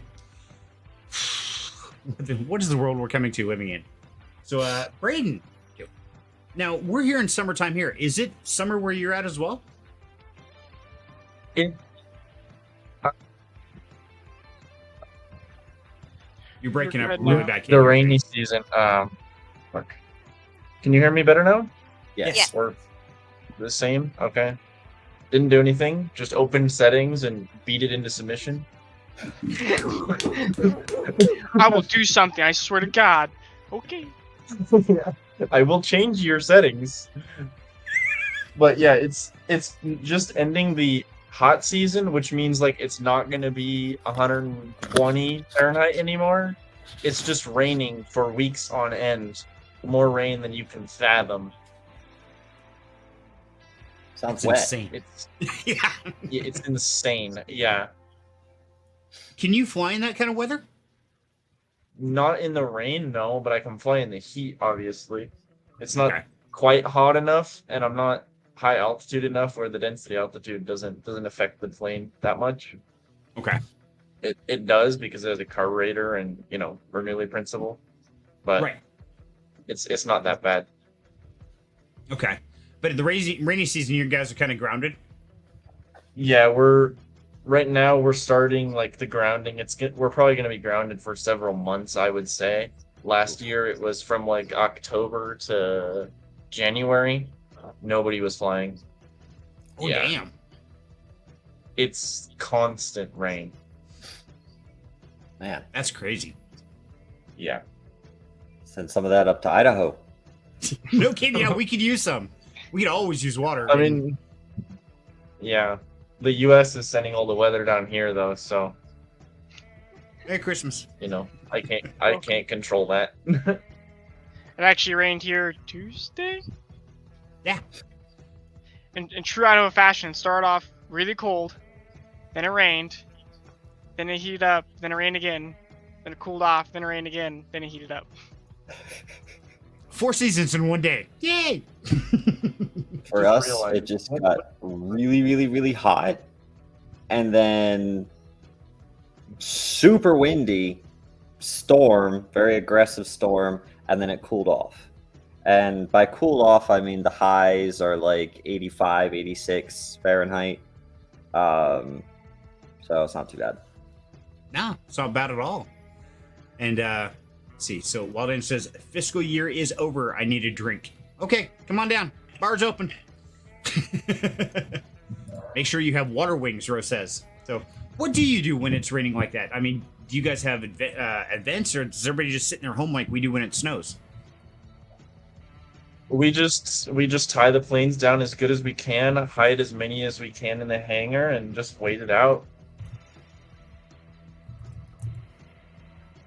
What is the world we're coming to living in? So, Braden. Now, we're here in summertime here. Is it summer where you're at as well? In- You're breaking up Right really now. bad. The rainy season. Look. Can you hear me better now? Yes. Yeah. Or the same? Okay. Didn't do anything. Just opened settings and beat it into submission. I will do something. I swear to God. Okay. I will change your settings. But yeah, it's just ending the hot season, which means like it's not going to be 120 Fahrenheit anymore. It's just raining for weeks on end. More rain than you can fathom. Sounds That's wet. insane. It's Yeah. it's insane. Yeah. Can you fly in that kind of weather? Not in the rain, no, but I can fly in the heat, obviously. It's not Okay. quite hot enough, and I'm not high altitude enough where the density altitude doesn't affect the plane that much. Okay. It does because there's a carburetor and, Bernoulli principle. But Right. it's not that bad. Okay. But the rainy season, you guys are kind of grounded. Yeah, right now we're starting like the grounding. We're probably going to be grounded for several months, I would say. Last year it was from like October to January. Nobody was flying. Oh, Yeah. damn. It's constant rain. Man, That's crazy. Yeah. send some of that up to Idaho. No kidding. Yeah, we could use some. We could always use water. I mean, yeah. The U.S. is sending all the weather down here, though, so Merry Christmas. I can't control that. It actually rained here Tuesday. Yeah. In true Idaho fashion, it started off really cold, then it rained, then it heated up, then it rained again, then it cooled off, then it rained again, then it heated up. 4 seasons in one day. Yay! For Just us, realized- it just got really, really, really hot, and then super windy, storm, very aggressive storm, and then it cooled off. And by cool off, I mean the highs are like 85, 86 Fahrenheit. So it's not too bad. No, it's not bad at all. And let's see. So Walden says, fiscal year is over. I need a drink. Okay, come on down. Bar's open. Make sure you have water wings, Rose says. So what do you do when it's raining like that? I mean, do you guys have events, or does everybody just sit in their home like we do when it snows? We just tie the planes down as good as we can, hide as many as we can in the hangar, and just wait it out.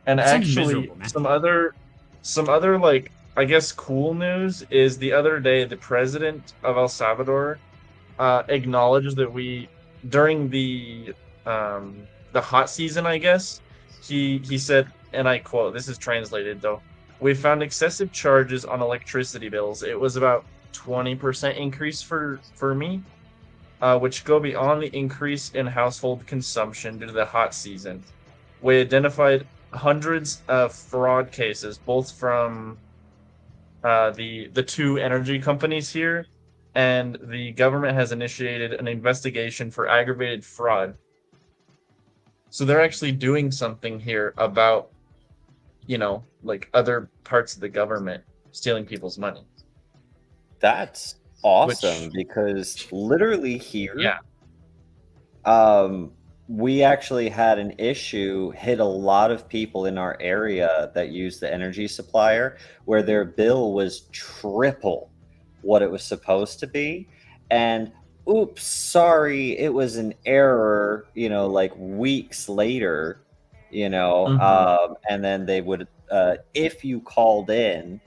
And Sounds actually, miserable, man. some other like I guess cool news is the other day the president of El Salvador acknowledged that we during the hot season, I guess he said, and I quote, this is translated though, we found excessive charges on electricity bills. It was about 20% increase for me, which go beyond the increase in household consumption due to the hot season. We identified hundreds of fraud cases, both from the two energy companies here, and the government has initiated an investigation for aggravated fraud. So they're actually doing something here about, like other parts of the government stealing people's money. That's awesome because literally here, we actually had an issue hit a lot of people in our area that use the energy supplier where their bill was triple what it was supposed to be. And oops, sorry, it was an error, like weeks later, and then they would, if you called in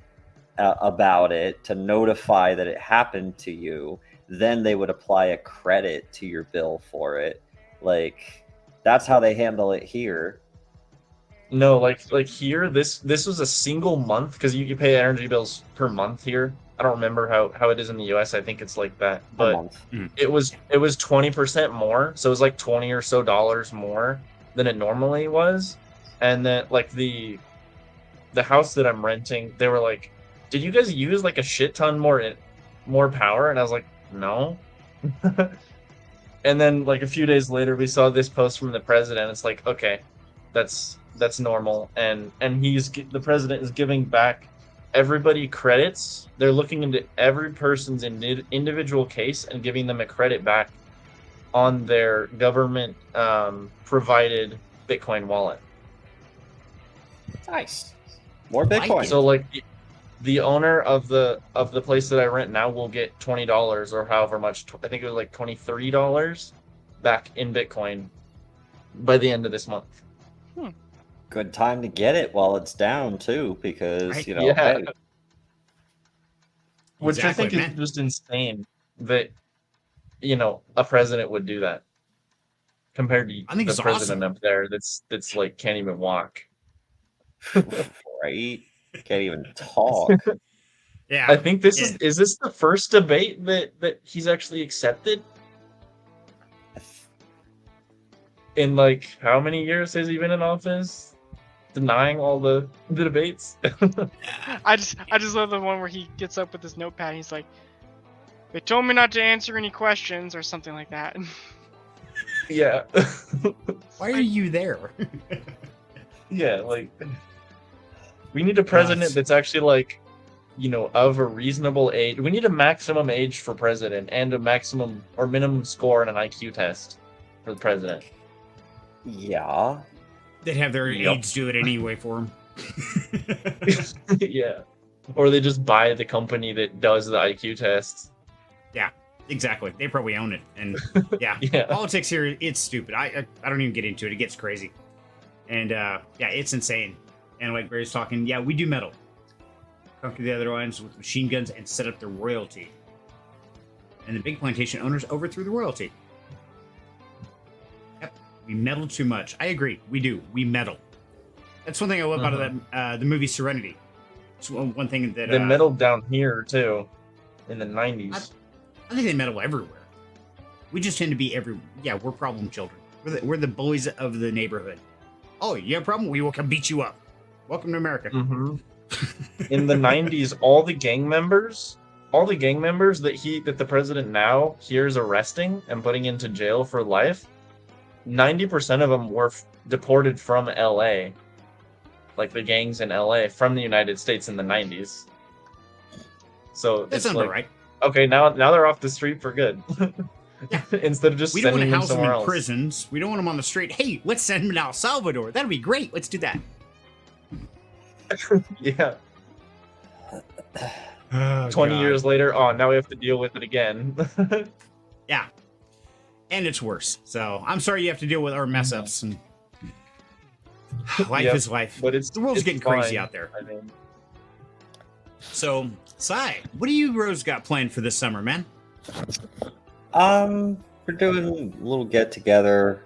about it to notify that it happened to you, then they would apply a credit to your bill for it. Like, that's how they handle it here. No, like here, this was a single month because you pay energy bills per month here. I don't remember how it is in the US. I think it's like that, but it was 20% more, so it was like $20 or so more than it normally was. And then like the house that I'm renting, they were like, "Did you guys use like a shit ton more power?" And I was like, "No." And then like a few days later, we saw this post from the president. It's like, okay, that's normal, and the president is giving back everybody credits. They're looking into every person's individual case and giving them a credit back on their government provided Bitcoin wallet. Nice, more Bitcoin. So like the owner of the place that I rent now will get $20 or however much. I think it was like $23 back in Bitcoin by the end of this month. Good time to get it while it's down too, because Which Exactly, I think is just insane that a president would do that compared to I think the it's president awesome. up there that's like can't even walk. Right? Can't even talk. Yeah. I think this is this the first debate that he's actually accepted? In like how many years has he been in office? Denying all the debates. I just love the one where he gets up with his notepad and he's like, "They told me not to answer any questions," or something like that. Yeah. Why are you there? Yeah, like we need a president that's actually like, of a reasonable age. We need a maximum age for president and a maximum or minimum score in an IQ test for the president. Yeah. They'd have their aides do it anyway for them. Yeah. Or they just buy the company that does the IQ tests. Yeah, exactly. They probably own it. And yeah, Yeah. politics here, it's stupid. I don't even get into it. It gets crazy. And yeah, it's insane. And like Barry's talking, yeah, we do meddle. Conquer the other ones with machine guns and set up their royalty. And the big plantation owners overthrew the royalty. Yep, we meddle too much. I agree. We do. We meddle. That's one thing I love out of that the movie Serenity. It's one thing that they meddled down here too, in the 90s. I think they meddle everywhere. We just tend to be we're problem children. We're the bullies of the neighborhood. Oh, you have a problem? We will come beat you up. Welcome to America. In the 90s, all the gang members that the president now here is arresting and putting into jail for life, 90% of them were deported from LA. Like the gangs in LA from the United States in the 90s. So That's it's not like, right. okay, now they're off the street for good. Yeah. Instead of just We don't want sending to them house them somewhere in else. prisons. We don't want them on the street. Hey, let's send them to El Salvador. That'd be great. Let's do that. Yeah. Oh, 20 God. years later, now we have to deal with it again. Yeah. And it's worse. So I'm sorry you have to deal with our mess ups. And life Yep, is life. but The world's getting crazy fine. out there. I mean, So, Sai, what do you Rose got planned for this summer, man? We're doing a little get together.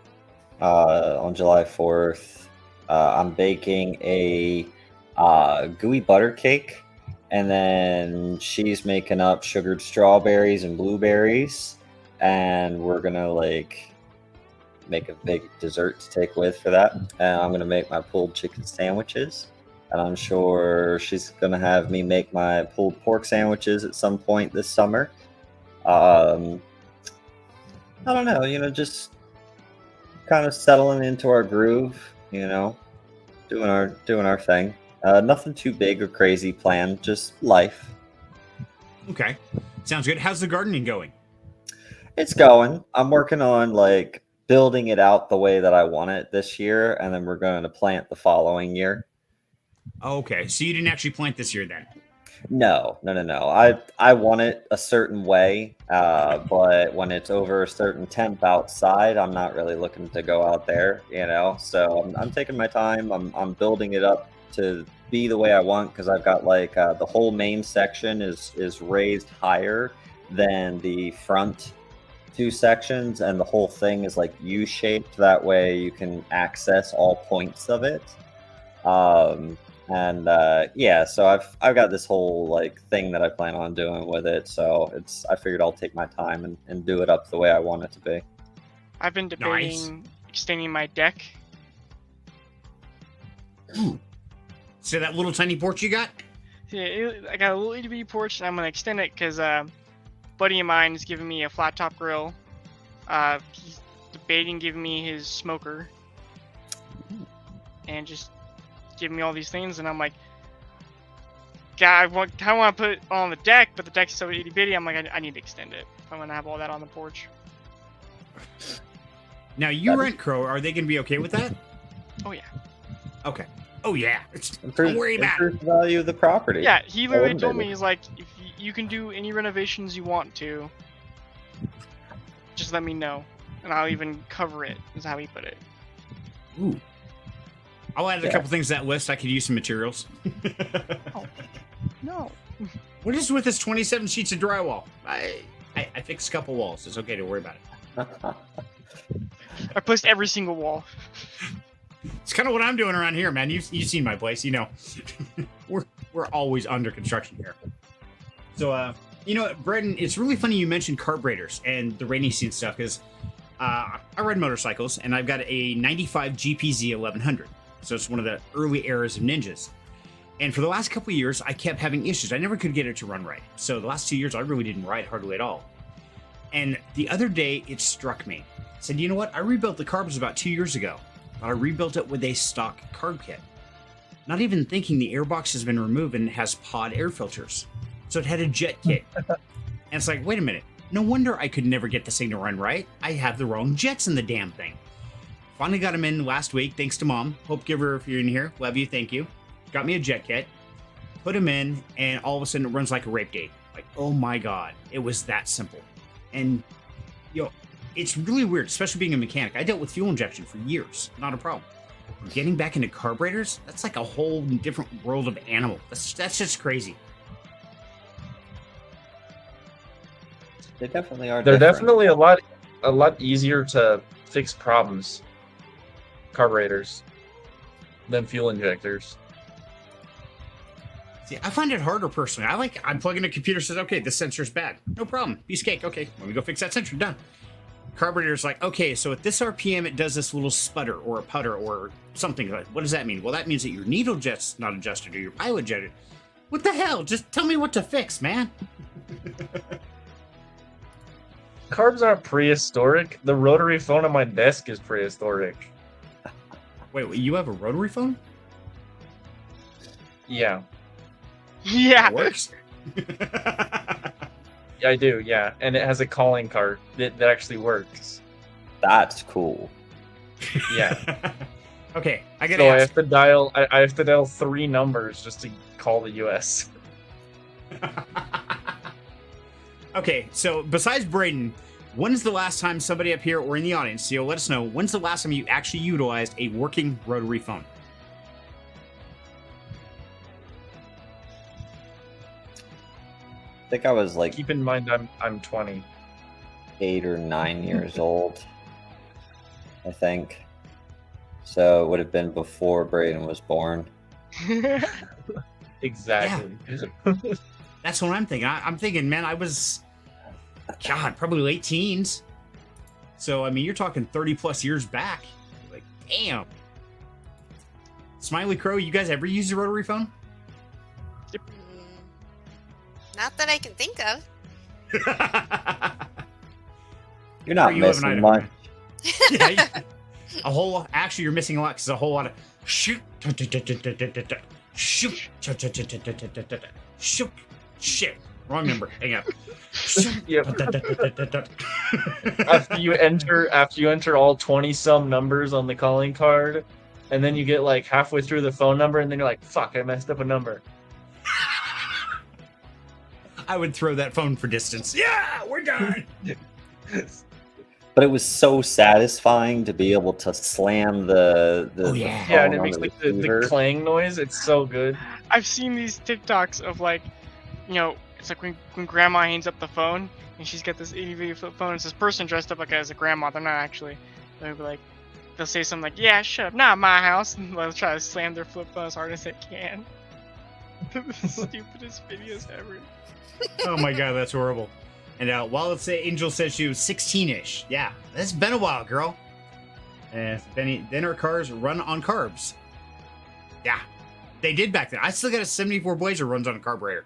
on July 4th. I'm baking a gooey butter cake, and then she's making up sugared strawberries and blueberries, and we're gonna like make a big dessert to take with for that. And I'm gonna make my pulled chicken sandwiches, and I'm sure she's gonna have me make my pulled pork sandwiches at some point this summer. I don't know, just kind of settling into our groove, doing our thing. Nothing too big or crazy planned, just life. Okay. Sounds good. How's the gardening going? It's going. I'm working on like building it out the way that I want it this year, and then we're going to plant the following year. Okay. So you didn't actually plant this year then? No. I want it a certain way, but when it's over a certain temp outside, I'm not really looking to go out there, So I'm taking my time. I'm building it up to be the way I want, because I've got like the whole main section is raised higher than the front two sections, and the whole thing is like U-shaped. That way you can access all points of it. So I've got this whole like thing that I plan on doing with it. So I figured I'll take my time and do it up the way I want it to be. I've been debating extending my deck. Ooh. So that little tiny porch you got? Yeah, I got a little itty bitty porch, and I'm gonna extend it because a buddy of mine is giving me a flat top grill. He's debating giving me his smoker, and just giving me all these things, and I'm like, God, I want to put it on the deck, but the deck's so itty bitty. I'm like, I need to extend it if I'm gonna have all that on the porch. Now you rent Crow. Are they gonna be okay with that? Oh yeah. Okay. Oh yeah. Don't worry about it. The value of the property. Yeah, he literally told me, he's like, if you can do any renovations you want to, just let me know, and I'll even cover it, is how he put it. Ooh. I'll add a couple things to that list. I could use some materials. Oh, no. What is with this 27 sheets of drywall? I fixed a couple walls. It's okay to worry about it. I placed every single wall. It's kind of what I'm doing around here, man. You've seen my place, we're always under construction here. So, Brendan, it's really funny you mentioned carburetors and the rainy season stuff, because I ride motorcycles, and I've got a 95 GPZ 1100. So it's one of the early eras of Ninjas. And for the last couple of years, I kept having issues. I never could get it to run right. So the last 2 years, I really didn't ride hardly at all. And the other day, it struck me. I said, you know what? I rebuilt the carbs about 2 years ago. But I rebuilt it with a stock carb kit. Not even thinking the airbox has been removed and has pod air filters. So it had a jet kit. And it's like, wait a minute. No wonder I could never get this thing to run right. I have the wrong jets in the damn thing. Finally got them in last week, thanks to Mom. Hope Giver, if you're in here, love you, thank you. Got me a jet kit, put them in, and all of a sudden it runs like a rape date. Like, oh my God, it was that simple. And, it's really weird, especially being a mechanic. I dealt with fuel injection for years, not a problem. Getting back into carburetors, that's like a whole different world of animal. That's just crazy. They definitely are. They're different. definitely a lot easier to fix problems, carburetors, than fuel injectors. See, I find it harder personally. I'm plugging a computer, says, okay, this sensor's bad. No problem. Piece of cake. Okay, let me go fix that sensor. Done. Carburetor's like, okay, so at this RPM, it does this little sputter or a putter or something. Like, what does that mean? Well, that means that your needle jet's not adjusted or your pilot jet. What the hell? Just tell me what to fix, man. Carbs aren't prehistoric. The rotary phone on my desk is prehistoric. Wait, you have a rotary phone? Yeah. Yeah. It works. Yeah, I do, yeah. And it has a calling card that actually works. That's cool. Yeah. Okay, I gotta So ask. I have to dial 3 numbers just to call the US. Okay, so besides Braden, when's the last time somebody up here or in the audience, let us know, when's the last time you actually utilized a working rotary phone? I think I was like Keep in mind I'm 20. 8 or 9 years old, I think. So it would have been before Braden was born. Exactly. That's what I'm thinking. I'm thinking, man, I was, God, probably late teens. So, I mean, you're talking 30 plus years back. Like, damn. Smiley Crow, you guys ever use a rotary phone? Not that I can think of. You're not You live in missing Idaho, much. man. Yeah, a whole lot. Actually, you're missing a lot because a whole lot of shoot, shoot, shoot, shit. Wrong number. Hang up. Yep. After you enter all 20 some numbers on the calling card, and then you get like halfway through the phone number, and then you're like, "Fuck, I messed up a number." I would throw that phone for distance. Yeah, we're done. But it was so satisfying to be able to slam the Oh, yeah. Yeah, and phone it on makes the like the receiver. clang noise. It's so good. I've seen these TikToks of like, you know, it's like when grandma hangs up the phone and she's got this itty bitty flip phone. It's this person dressed up like as a grandma. They're not actually. They'll be like, they'll say something like, "Yeah, shut up, not my house," and they'll try to slam their flip phone as hard as they can. The stupidest videos ever. Oh my god, that's horrible. And while it's Angel says she was 16-ish. Yeah, that's been a while, girl. And then our cars run on carbs. Yeah, they did back then. I still got a 74 Blazer runs on a carburetor.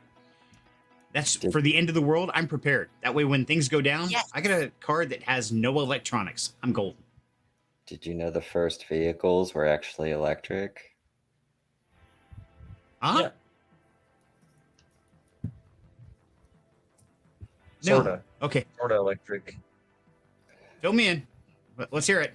That's for the end of the world. I'm prepared. That way, when things go down, Yes. I got a car that has no electronics. I'm golden. Did you know the first vehicles were actually electric? Huh? Yeah. No. Sorta Okay, electric. fill me in. Let's hear it.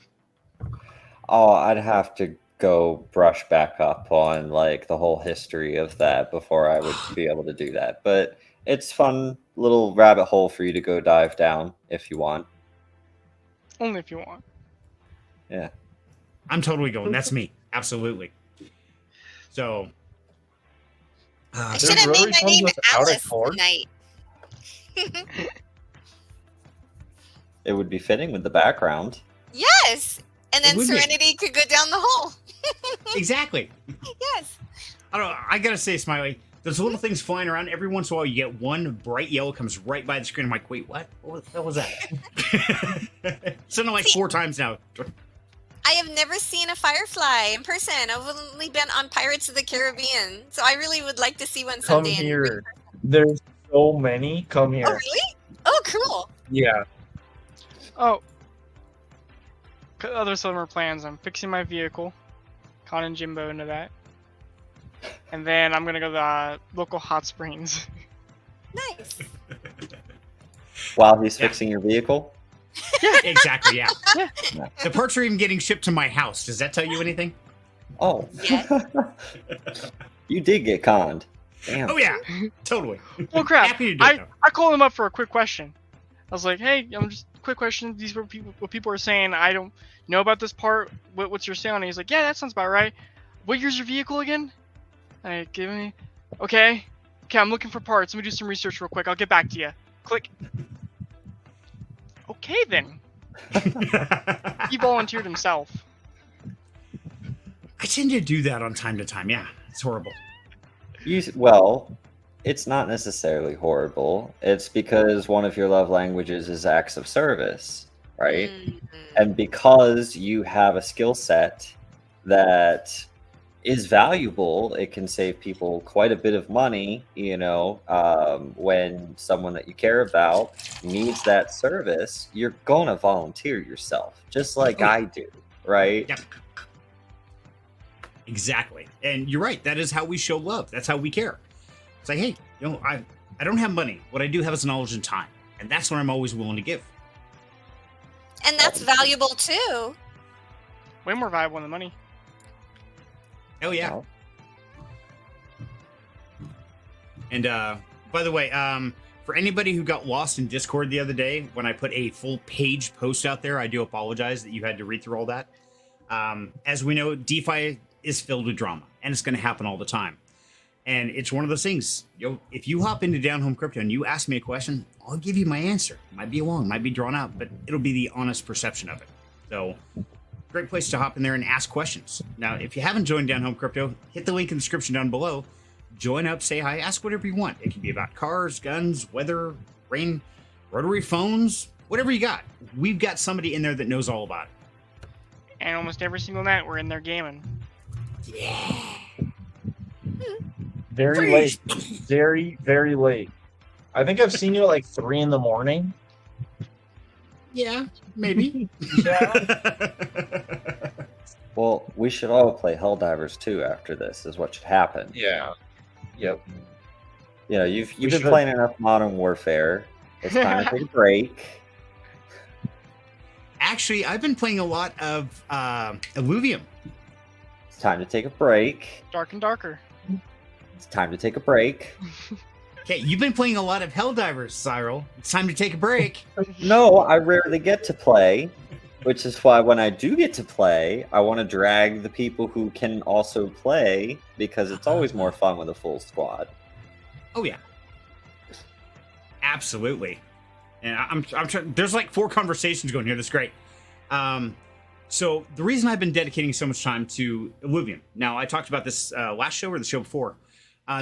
Oh, I'd have to go brush back up on like the whole history of that before I would be able to do that. But it's fun little rabbit hole for you to go dive down if you want. Only if you want. Yeah. I'm totally going. That's me. Absolutely. So. I There's should have made rotary my phones name without a Alice cord? tonight. It would be fitting with the background. Yes, and then It would be. Serenity could go down the hole. Exactly. Yes. I don't know. I gotta say, Smiley, those little things flying around. Every once in a while, you get one bright yellow comes right by the screen. I'm like, wait, what? What the hell was that? Something like 4 times now. I have never seen a firefly in person. I've only been on Pirates of the Caribbean, so I really would like to see one Come someday. here. There's so many. Come here. Oh, really? Oh, cool. Yeah. Oh. Other summer plans. I'm fixing my vehicle. Conning Jimbo into that. And then I'm gonna go to the local hot springs. Nice. While he's Yeah. fixing your vehicle? Exactly. Yeah. Yeah. The parts are even getting shipped to my house. Does that tell you anything? Oh. Yes. You did get conned. Damn. Oh yeah, totally. Well, crap. Happy to do it. Though. I called him up for a quick question. I was like, "Hey, I'm just quick question. These were what people are saying. I don't know about this part. What's your say on it?" He's like, "Yeah, that sounds about right. What year's your vehicle again?" I give me. Okay. I'm looking for parts. Let me do some research real quick. I'll get back to you. Click. Okay then. He volunteered himself. I tend to do that on time to time. Yeah, it's horrible. Well, it's not necessarily horrible. It's because one of your love languages is acts of service, right? Mhm. And because you have a skill set that is valuable, it can save people quite a bit of money, when someone that you care about needs that service, you're gonna volunteer yourself, just like I do, right? Yep. Exactly. And you're right. That is how we show love. That's how we care. It's like, hey, I don't have money. What I do have is knowledge and time. And that's what I'm always willing to give. And that's valuable too. Way more valuable than money. Oh yeah. Well, And by the way, for anybody who got lost in Discord the other day, when I put a full page post out there, I do apologize that you had to read through all that. As we know, DeFi is filled with drama, and it's going to happen all the time. And it's one of those things, if you hop into Down Home Crypto and you ask me a question, I'll give you my answer. Might be long, might be drawn out, but it'll be the honest perception of it. So great place to hop in there and ask questions. Now, if you haven't joined Down Home Crypto, hit the link in the description down below. Join up, say hi, ask whatever you want. It can be about cars, guns, weather, rain, rotary phones, whatever you got. We've got somebody in there that knows all about it. And almost every single night we're in there gaming. Yeah. Very late. Very, very late. I think I've seen you at like 3 in the morning. Yeah, maybe. Yeah. Well, we should all play Helldivers 2 after this, is what should happen. Yeah. Yep. You know, you've We been should. playing enough Modern Warfare. It's time to take a break. Actually, I've been playing a lot of Illuvium. It's time to take a break. Dark and darker. It's time to take a break. Okay, you've been playing a lot of Helldivers, Cyril. It's time to take a break. No, I rarely get to play, which is why when I do get to play, I want to drag the people who can also play, because it's always more fun with a full squad. Oh yeah, absolutely. And I'm trying. There's like 4 conversations going here. That's great. So the reason I've been dedicating so much time to Illuvium. Now I talked about this last show or the show before.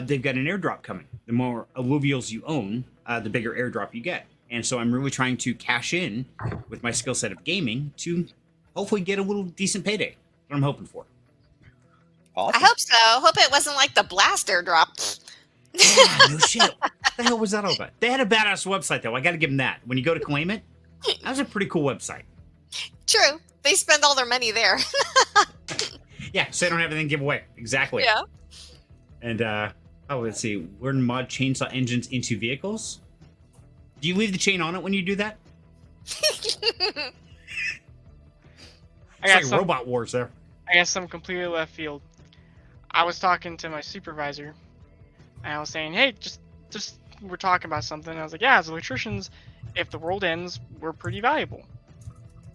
They've got an airdrop coming. The more Illuvials you own, the bigger airdrop you get. And so I'm really trying to cash in with my skill set of gaming to hopefully get a little decent payday. What I'm hoping for. Awesome. I hope so. Hope it wasn't like the blast airdrop. Yeah, no shit. What the hell was that all about? They had a badass website though. I got to give them that. When you go to claim it, that was a pretty cool website. True. They spend all their money there. Yeah, so they don't have anything to give away. Exactly. Yeah. And let's see. Learn mod chainsaw engines into vehicles. Do you leave the chain on it when you do that? I It's like got some, Robot Wars there. I got some completely left field. I was talking to my supervisor, and I was saying, hey, just we're talking about something. And I was like, yeah, as electricians, if the world ends, we're pretty valuable.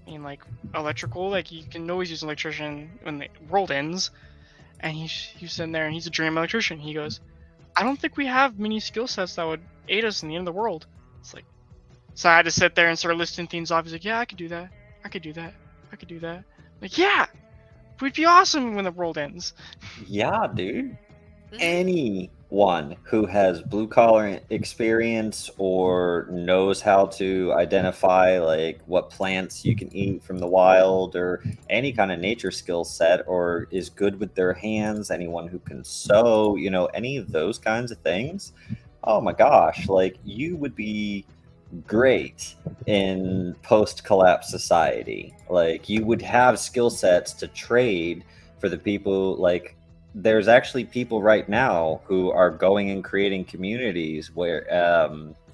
I mean, like, electrical, like, you can always use an electrician when the world ends. And he's sitting there, and he's a dream electrician. He goes, I don't think we have many skill sets that would aid us in the end of the world. It's like, so I had to sit there and start listing things off. He's like, yeah, I could do that. I could do that. I could do that. Like, yeah, we'd be awesome when the world ends. Yeah, dude. Anyone who has blue collar experience or knows how to identify like what plants you can eat from the wild or any kind of nature skill set or is good with their hands, anyone who can sew, you know, any of those kinds of things. Oh my gosh, like you would be great in post-collapse society. Like you would have skill sets to trade for the people. Like there's actually people right now who are going and creating communities where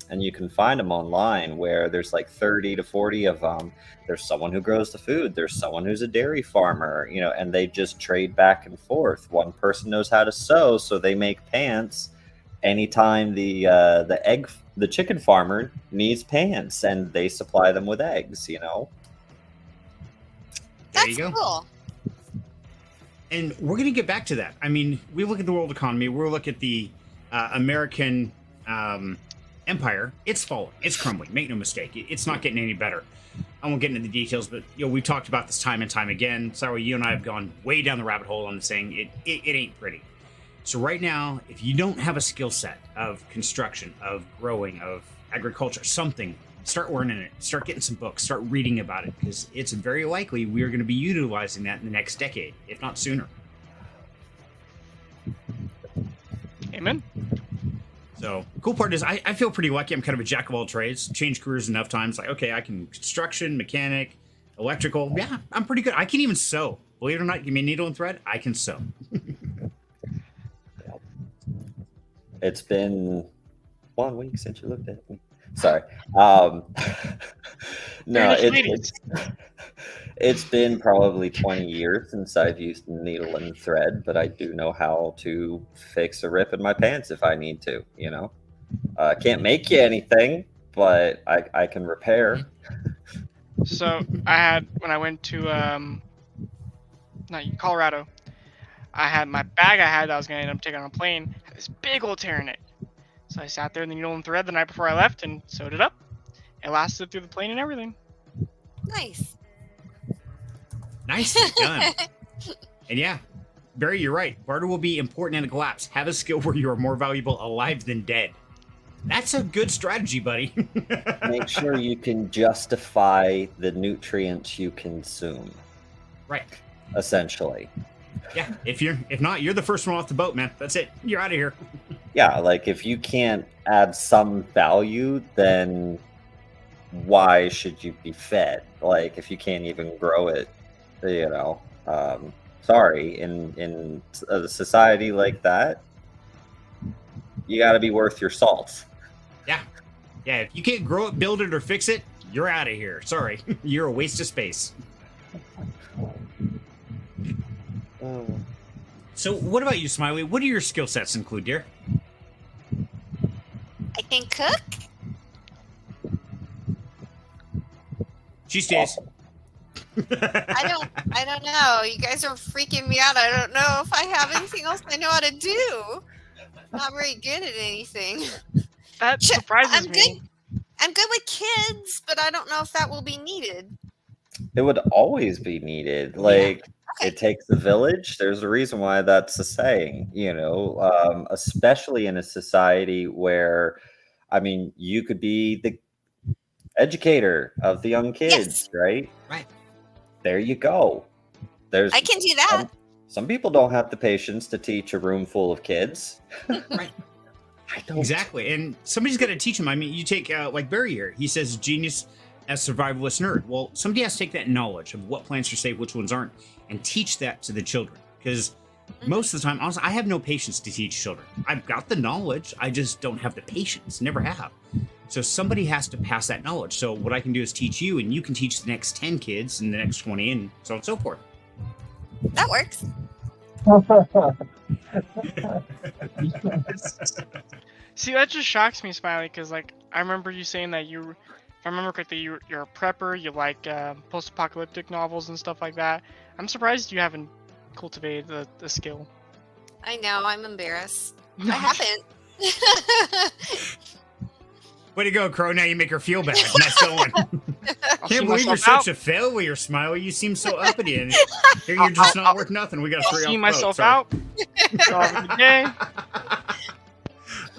and you can find them online where there's like 30 to 40 of them. There's someone who grows the food, there's someone who's a dairy farmer, you know, and they just trade back and forth. One person knows how to sew, so they make pants anytime the chicken farmer needs pants, and they supply them with eggs, you know. There That's you go. cool. And we're going to get back to that. I mean, we look at the world economy. We look at the American empire. It's falling. It's crumbling. Make no mistake. It's not getting any better. I won't get into the details, but you know, we've talked about this time and time again. Sorry, you and I have gone way down the rabbit hole on saying it ain't pretty. So right now, if you don't have a skill set of construction, of growing, of agriculture, something, start learning it. Start getting some books. Start reading about it, because it's very likely we are going to be utilizing that in the next decade, if not sooner. Amen. So the cool part is I feel pretty lucky. I'm kind of a jack of all trades. Changed careers enough times. Like, okay, I can construction, mechanic, electrical. Yeah, I'm pretty good. I can even sew. Believe it or not, give me a needle and thread. I can sew. It's been 1 week since you looked at me. Sorry. No, it's been probably 20 years since I've used needle and thread, but I do know how to fix a rip in my pants if I need to, you know. Can't make you anything, but I can repair. So I had, when I went to Colorado, I had my bag that I was going to end up taking on a plane, had this big old tear in it. So I sat there in the needle and thread the night before I left and sewed it up. It lasted through the plane and everything. Nice. Nicely done. And yeah, Barry, you're right. Barter will be important in a collapse. Have a skill where you are more valuable alive than dead. That's a good strategy, buddy. Make sure you can justify the nutrients you consume. Right. Essentially. Yeah. If not, you're the first one off the boat, man. That's it. You're out of here. Yeah, like if you can't add some value, then why should you be fed? Like if you can't even grow it, you know. Sorry, in a society like that, you got to be worth your salt. Yeah. Yeah, if you can't grow it, build it, or fix it, you're out of here. Sorry. You're a waste of space. So what about you, Smiley? What do your skill sets include, dear? I can cook. She stays. I don't know. You guys are freaking me out. I don't know if I have anything else I know how to do. Not very good at anything. That surprises I'm me. I'm good with kids, but I don't know if that will be needed. It would always be needed. Like Okay. it takes a village. There's a reason why that's a saying, you know, especially in a society where, I mean, you could be the educator of the young kids, right? Right. There you go. There's I can do that. some people don't have the patience to teach a room full of kids. Right. I don't. Exactly. And somebody's got to teach him. I mean, you take like Barry here. He says genius as survivalist nerd. Well, somebody has to take that knowledge of what plants are safe, which ones aren't, and teach that to the children. Because most of the time, honestly, I have no patience to teach children. I've got the knowledge. I just don't have the patience. Never have. So somebody has to pass that knowledge. So what I can do is teach you, and you can teach the next 10 kids and the next 20 and so on and so forth. That works. See, that just shocks me, Smiley, because like I remember you saying that you, if I remember correctly, you're a prepper. You like post-apocalyptic novels and stuff like that. I'm surprised you haven't cultivated the skill. I know. I'm embarrassed. I haven't. Way to go, Crow. Now you make her feel bad. Nice going. I'll see Can't believe you're myself out. such a failure, Smiley. You seem so uppity, and here you're just not worth nothing. We got I'll three see off myself the boat. out. Have a good day.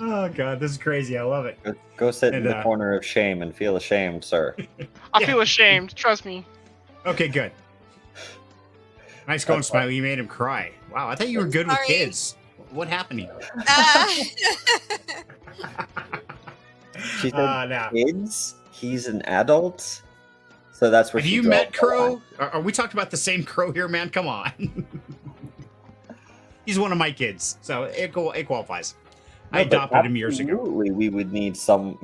Oh god, this is crazy. I love it. Go sit in And, the corner of shame and feel ashamed, sir. I Yeah. feel ashamed. Trust me. Okay, good. Nice going, That's fine. Smiley. You made him cry. Wow, I thought you were good with Sorry. kids. What happened to you? She said No. kids. He's an adult, so that's where Have she you draws met the Crow? line. Are we talking about the same Crow here, man? Come on. He's one of my kids, so it qualifies. I No, but adopted him years ago. absolutely, we would need some,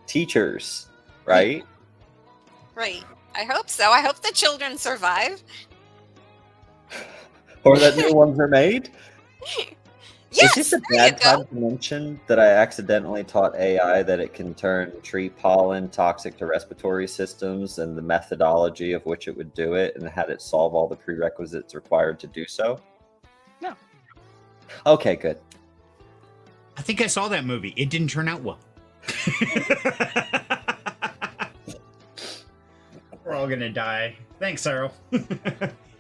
teachers, right? Right. I hope so. I hope the children survive. Or that new ones are made. Yes. Is this a there you bad go. time to mention that I accidentally taught AI that it can turn tree pollen toxic to respiratory systems and the methodology of which it would do it, and had it solve all the prerequisites required to do so? No. Okay, good. I think I saw that movie. It didn't turn out well. We're all gonna die. Thanks, Cyril.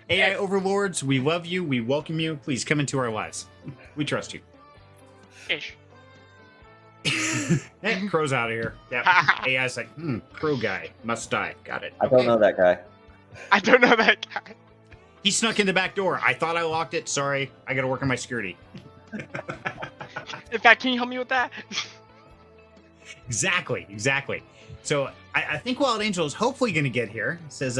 AI overlords, we love you. We welcome you. Please come into our lives. We trust you. Ish. Hey, Crow's out of here. Yeah. AI's like, Crow guy must die. Got it. I don't know that guy. I don't know that guy. He snuck in the back door. I thought I locked it. Sorry. I got to work on my security. In fact, can you help me with that? Exactly. So I think Wild Angel is hopefully going to get here. It says,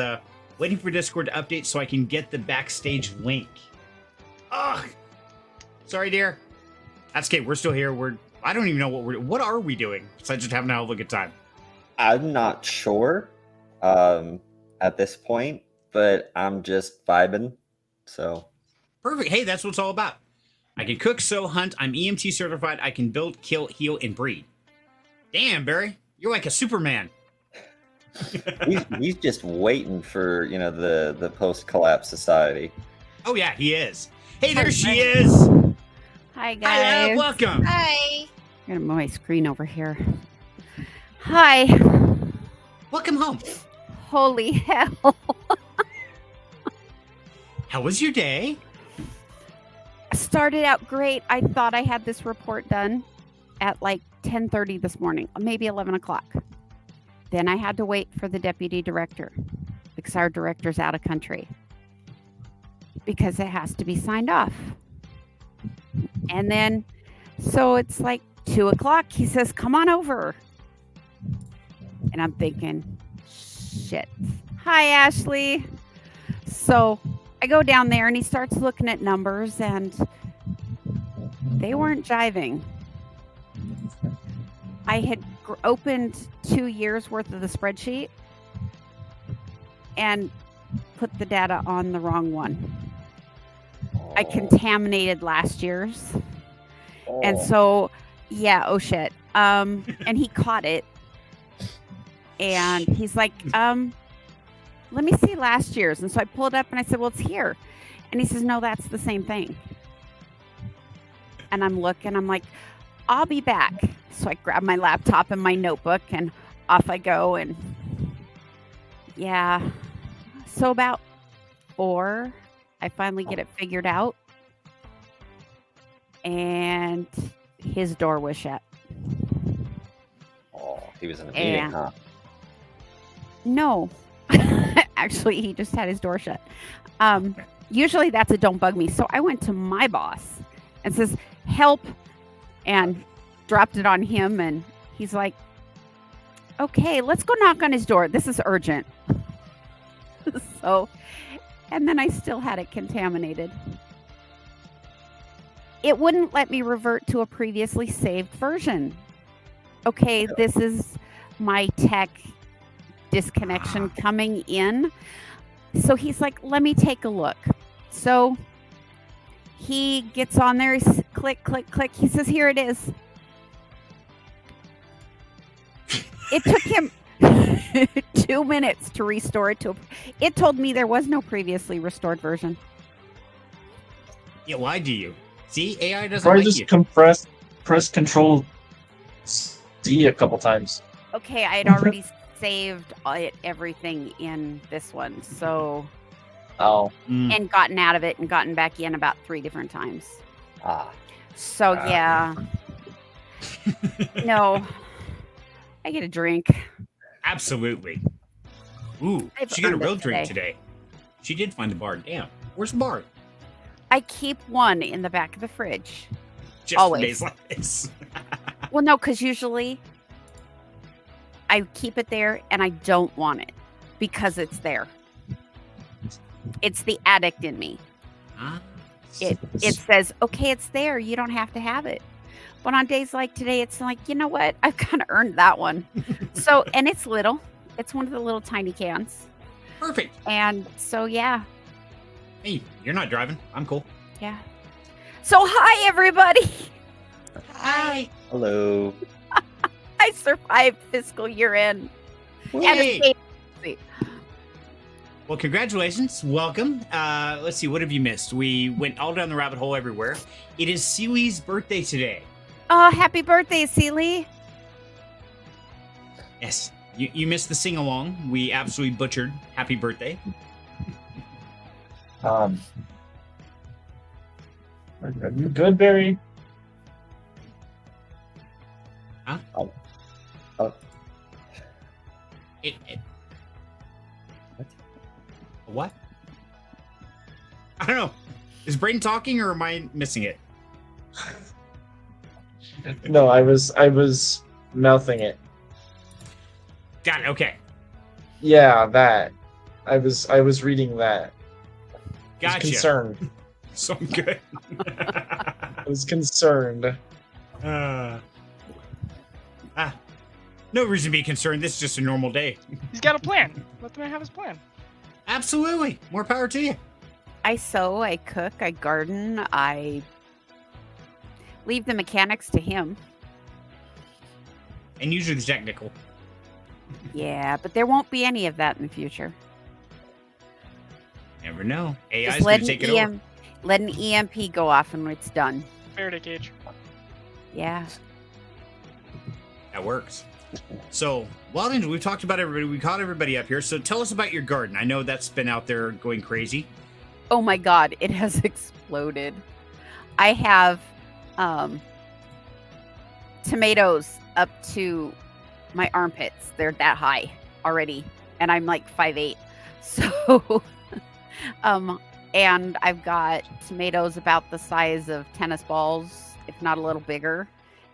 waiting for Discord to update so I can get the backstage link. Ugh. Sorry, dear. That's okay. We're still here. I don't even know what are we doing besides just having a hell of a good time. I'm not sure at this point, but I'm just vibing. So Perfect. Hey, that's what it's all about. I can cook, sew, hunt. I'm EMT certified. I can build, kill, heal, and breed. Damn, Barry. You're like a Superman. he's just waiting for the post-collapse society. Oh, yeah, he is. Hey, there she is. Hi Hi, guys. welcome. Hi. I'm gonna move my screen over here. Hi. Welcome home. Holy hell. How was your day? Started out great. I thought I had this report done at like 10:30 this morning, maybe 11 o'clock. Then I had to wait for the deputy director because our director's out of country because it has to be signed off. And then, so it's like 2 o'clock. He says, come on over. And I'm thinking, shit. Hi, Ashley. So I go down there and he starts looking at numbers and they weren't jiving. I had opened 2 years worth of the spreadsheet and put the data on the wrong one. I contaminated last year's. And so, yeah, oh shit. And he caught it. And he's like, let me see last year's. And so I pulled up and I said, well, it's here. And he says, no, that's the same thing. And I'm looking, I'm like, I'll be back. So I grab my laptop and my notebook and off I go. And yeah, so about 4, I finally get it figured out. And his door was shut. Oh, he was in a meeting, huh? No. Actually, he just had his door shut. Usually that's a don't bug me. So I went to my boss and says, help, and dropped it on him. And he's like, okay, let's go knock on his door. This is urgent. So, and then I still had it contaminated. It wouldn't let me revert to a previously saved version. Okay, this is my tech disconnection coming in. So he's like, let me take a look. So he gets on there, he's click, click, click. He says, here it is. It took him 2 minutes to restore it to it told me there was no previously restored version. Yeah, why do you? See, AI doesn't Probably like just press Control C a couple times. Okay, I had already saved everything in this one, so and gotten out of it and gotten back in about 3 different times. So yeah. No, I get a drink. Absolutely. Ooh, I've she got a earned real it drink today. today. She did find the bard. Damn, where's the bard? I keep one in the back of the fridge. Just Always. for days like this. Well, no, because usually I keep it there and I don't want it because it's there. It's the addict in me. It says, okay, it's there. You don't have to have it. But on days like today, it's like, you know what? I've kind of earned that one. So, and it's little. It's one of the little tiny cans. Perfect. And so, yeah. Hey, you're not driving. I'm cool. Yeah. So, hi, everybody. Hi. Hello. I survived fiscal year end. Yay. Well, congratulations. Welcome. Let's see. What have you missed? We went all down the rabbit hole everywhere. It is Seely's birthday today. Oh, happy birthday, Seely. Yes. You missed the sing-along. We absolutely butchered happy birthday. Are you good, Barry? Huh? Oh. What? I don't know. Is Braden talking or am I missing it? No, I was mouthing it. Got it. Okay. Yeah, that. I was reading that. I Gotcha. was concerned. So I'm good. I was concerned. No reason to be concerned. This is just a normal day. He's got a plan. Let the man have his plan. Absolutely. More power to you. I sew, I cook, I garden, I leave the mechanics to him. And usually the technical. Yeah, but there won't be any of that in the future. Never know. AI's Just going to take it over. let an EMP go off and it's done. Faraday cage. Yeah. That works. So, Wildings, we've talked about everybody. We caught everybody up here. So tell us about your garden. I know that's been out there going crazy. Oh my God, it has exploded. I have tomatoes up to my armpits. They're that high already. And I'm like 5'8". So, and I've got tomatoes about the size of tennis balls, if not a little bigger,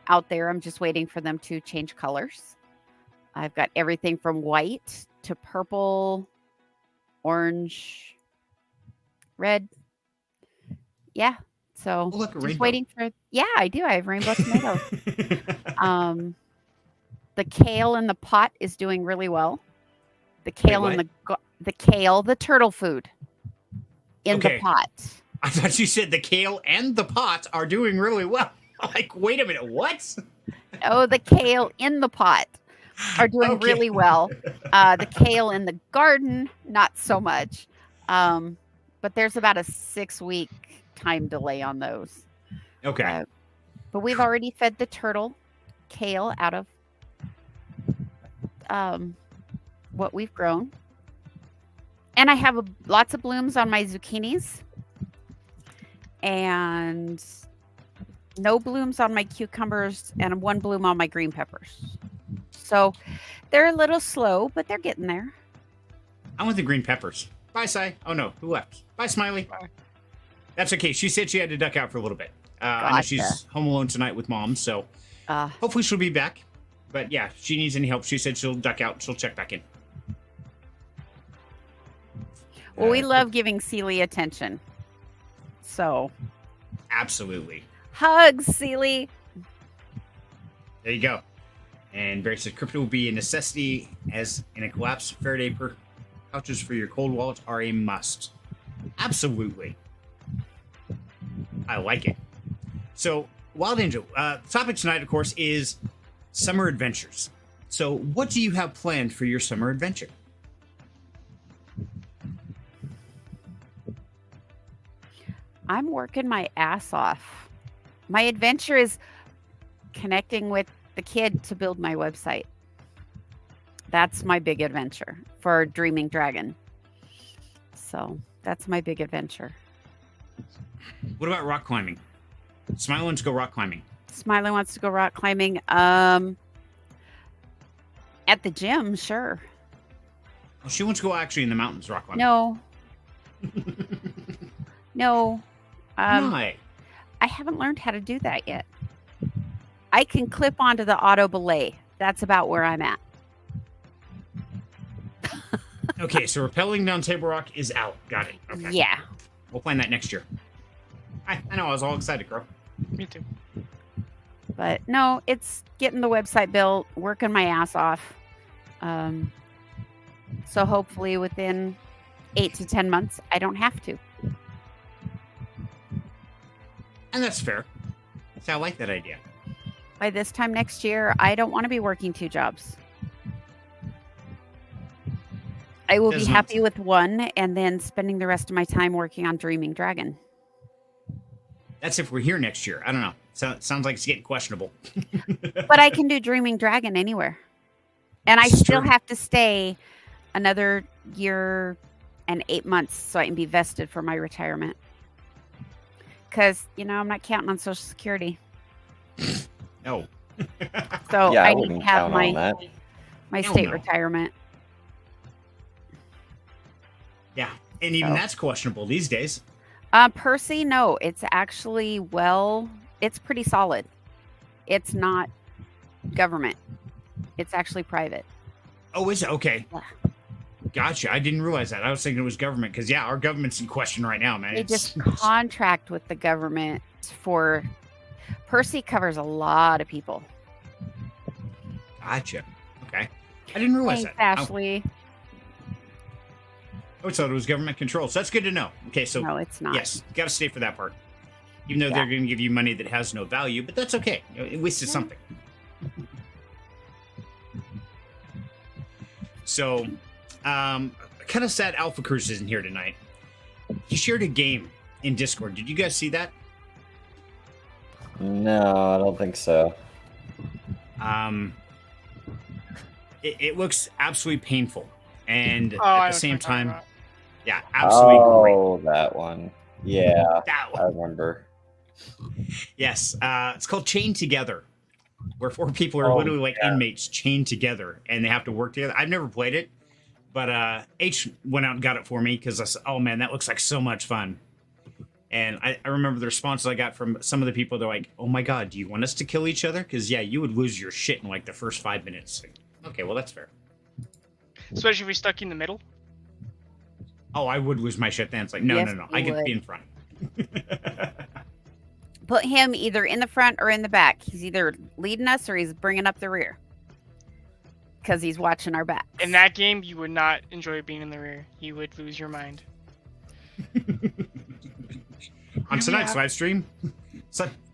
out there. I'm just waiting for them to change colors. I've got everything from white to purple, orange, red. Yeah. So Oh, look, a just rainbow. waiting for. Yeah, I do. I have rainbow tomatoes. The kale in the pot is doing really well. The kale in the kale, the turtle food in the pot. I thought you said the kale and the pot are doing really well. Like, wait a minute, what? Oh, the kale in the pot are doing really well. The kale in the garden, not so much. But there's about a 6-week time delay on those. Okay. But we've already fed the turtle kale out of what we've grown. And I have lots of blooms on my zucchinis. And no blooms on my cucumbers and 1 bloom on my green peppers. So they're a little slow, but they're getting there. I want the green peppers. Bye, Sai. Oh, no. Who left? Bye, Smiley. Bye. That's okay. She said she had to duck out for a little bit. I know she's home alone tonight with Mom, so hopefully she'll be back. But yeah, if she needs any help, she said she'll duck out. She'll check back in. Well, we love giving Celie attention. So. Absolutely. Hugs, Celie. There you go. And Barry says crypto will be a necessity as in a collapse. Faraday pouches for your cold wallets are a must. Absolutely. I like it. So, Wild Angel, the topic tonight, of course, is summer adventures. So, what do you have planned for your summer adventure? I'm working my ass off. My adventure is connecting with the kid to build my website. That's my big adventure for Dreaming Dragon. So that's my big adventure. What about rock climbing? Smiley wants to go rock climbing. Smiley wants to go rock climbing. At the gym, sure. Oh, she wants to go actually in the mountains rock climbing. No. No. Why? I haven't learned how to do that yet. I can clip onto the auto belay. That's about where I'm at. Okay, so rappelling down Table Rock is out. Got it. Okay. Yeah. We'll plan that next year. I know, I was all excited, girl. Me too. But no, it's getting the website built, working my ass off. So hopefully within 8 to 10 months, I don't have to. And that's fair. So I like that idea. By this time next year, I don't want to be working 2 jobs. I will be happy with one and then spending the rest of my time working on Dreaming Dragon. That's if we're here next year. I don't know. Sounds like it's getting questionable. But I can do Dreaming Dragon anywhere. And I still have to stay another year and 8 months so I can be vested for my retirement. Because, I'm not counting on Social Security. No. So Yeah, I need to have my state no. retirement. Yeah. And even that's questionable these days. Percy, no. It's actually, it's pretty solid. It's not government. It's actually private. Oh, is it? Okay. Yeah. Gotcha. I didn't realize that. I was thinking it was government because, yeah, our government's in question right now, man. They just contract with the government for... Percy covers a lot of people. Gotcha. Okay. I didn't realize Thanks, that. Ashley. I thought it was government control. So that's good to know. Okay, so... No, it's not. Yes, got to stay for that part. Even though they're going to give you money that has no value, but that's okay. At least it's something. So, kind of sad Alpha Cruz isn't here tonight. He shared a game in Discord. Did you guys see that? No, I don't think so. It looks absolutely painful, and Oh, at the same time, Yeah, absolutely great. Oh, that one. Yeah, That I one. remember. Yes, it's called Chained Together, where 4 people are Oh, literally like yeah. inmates chained together, and they have to work together. I've never played it, but H went out and got it for me because I said, "Oh man, that looks like so much fun." And I remember the responses I got from some of the people. They're like, "Oh my god, do you want us to kill each other? Because yeah, you would lose your shit in like the first 5 minutes." Like, okay, well that's fair. Especially if we stuck in the middle. Oh, I would lose my shit then. It's like, no, Yes, no, no, you I could would. be in front. Put him either in the front or in the back. He's either leading us or he's bringing up the rear. Because he's watching our back. In that game, you would not enjoy being in the rear. You would lose your mind. On tonight's live stream,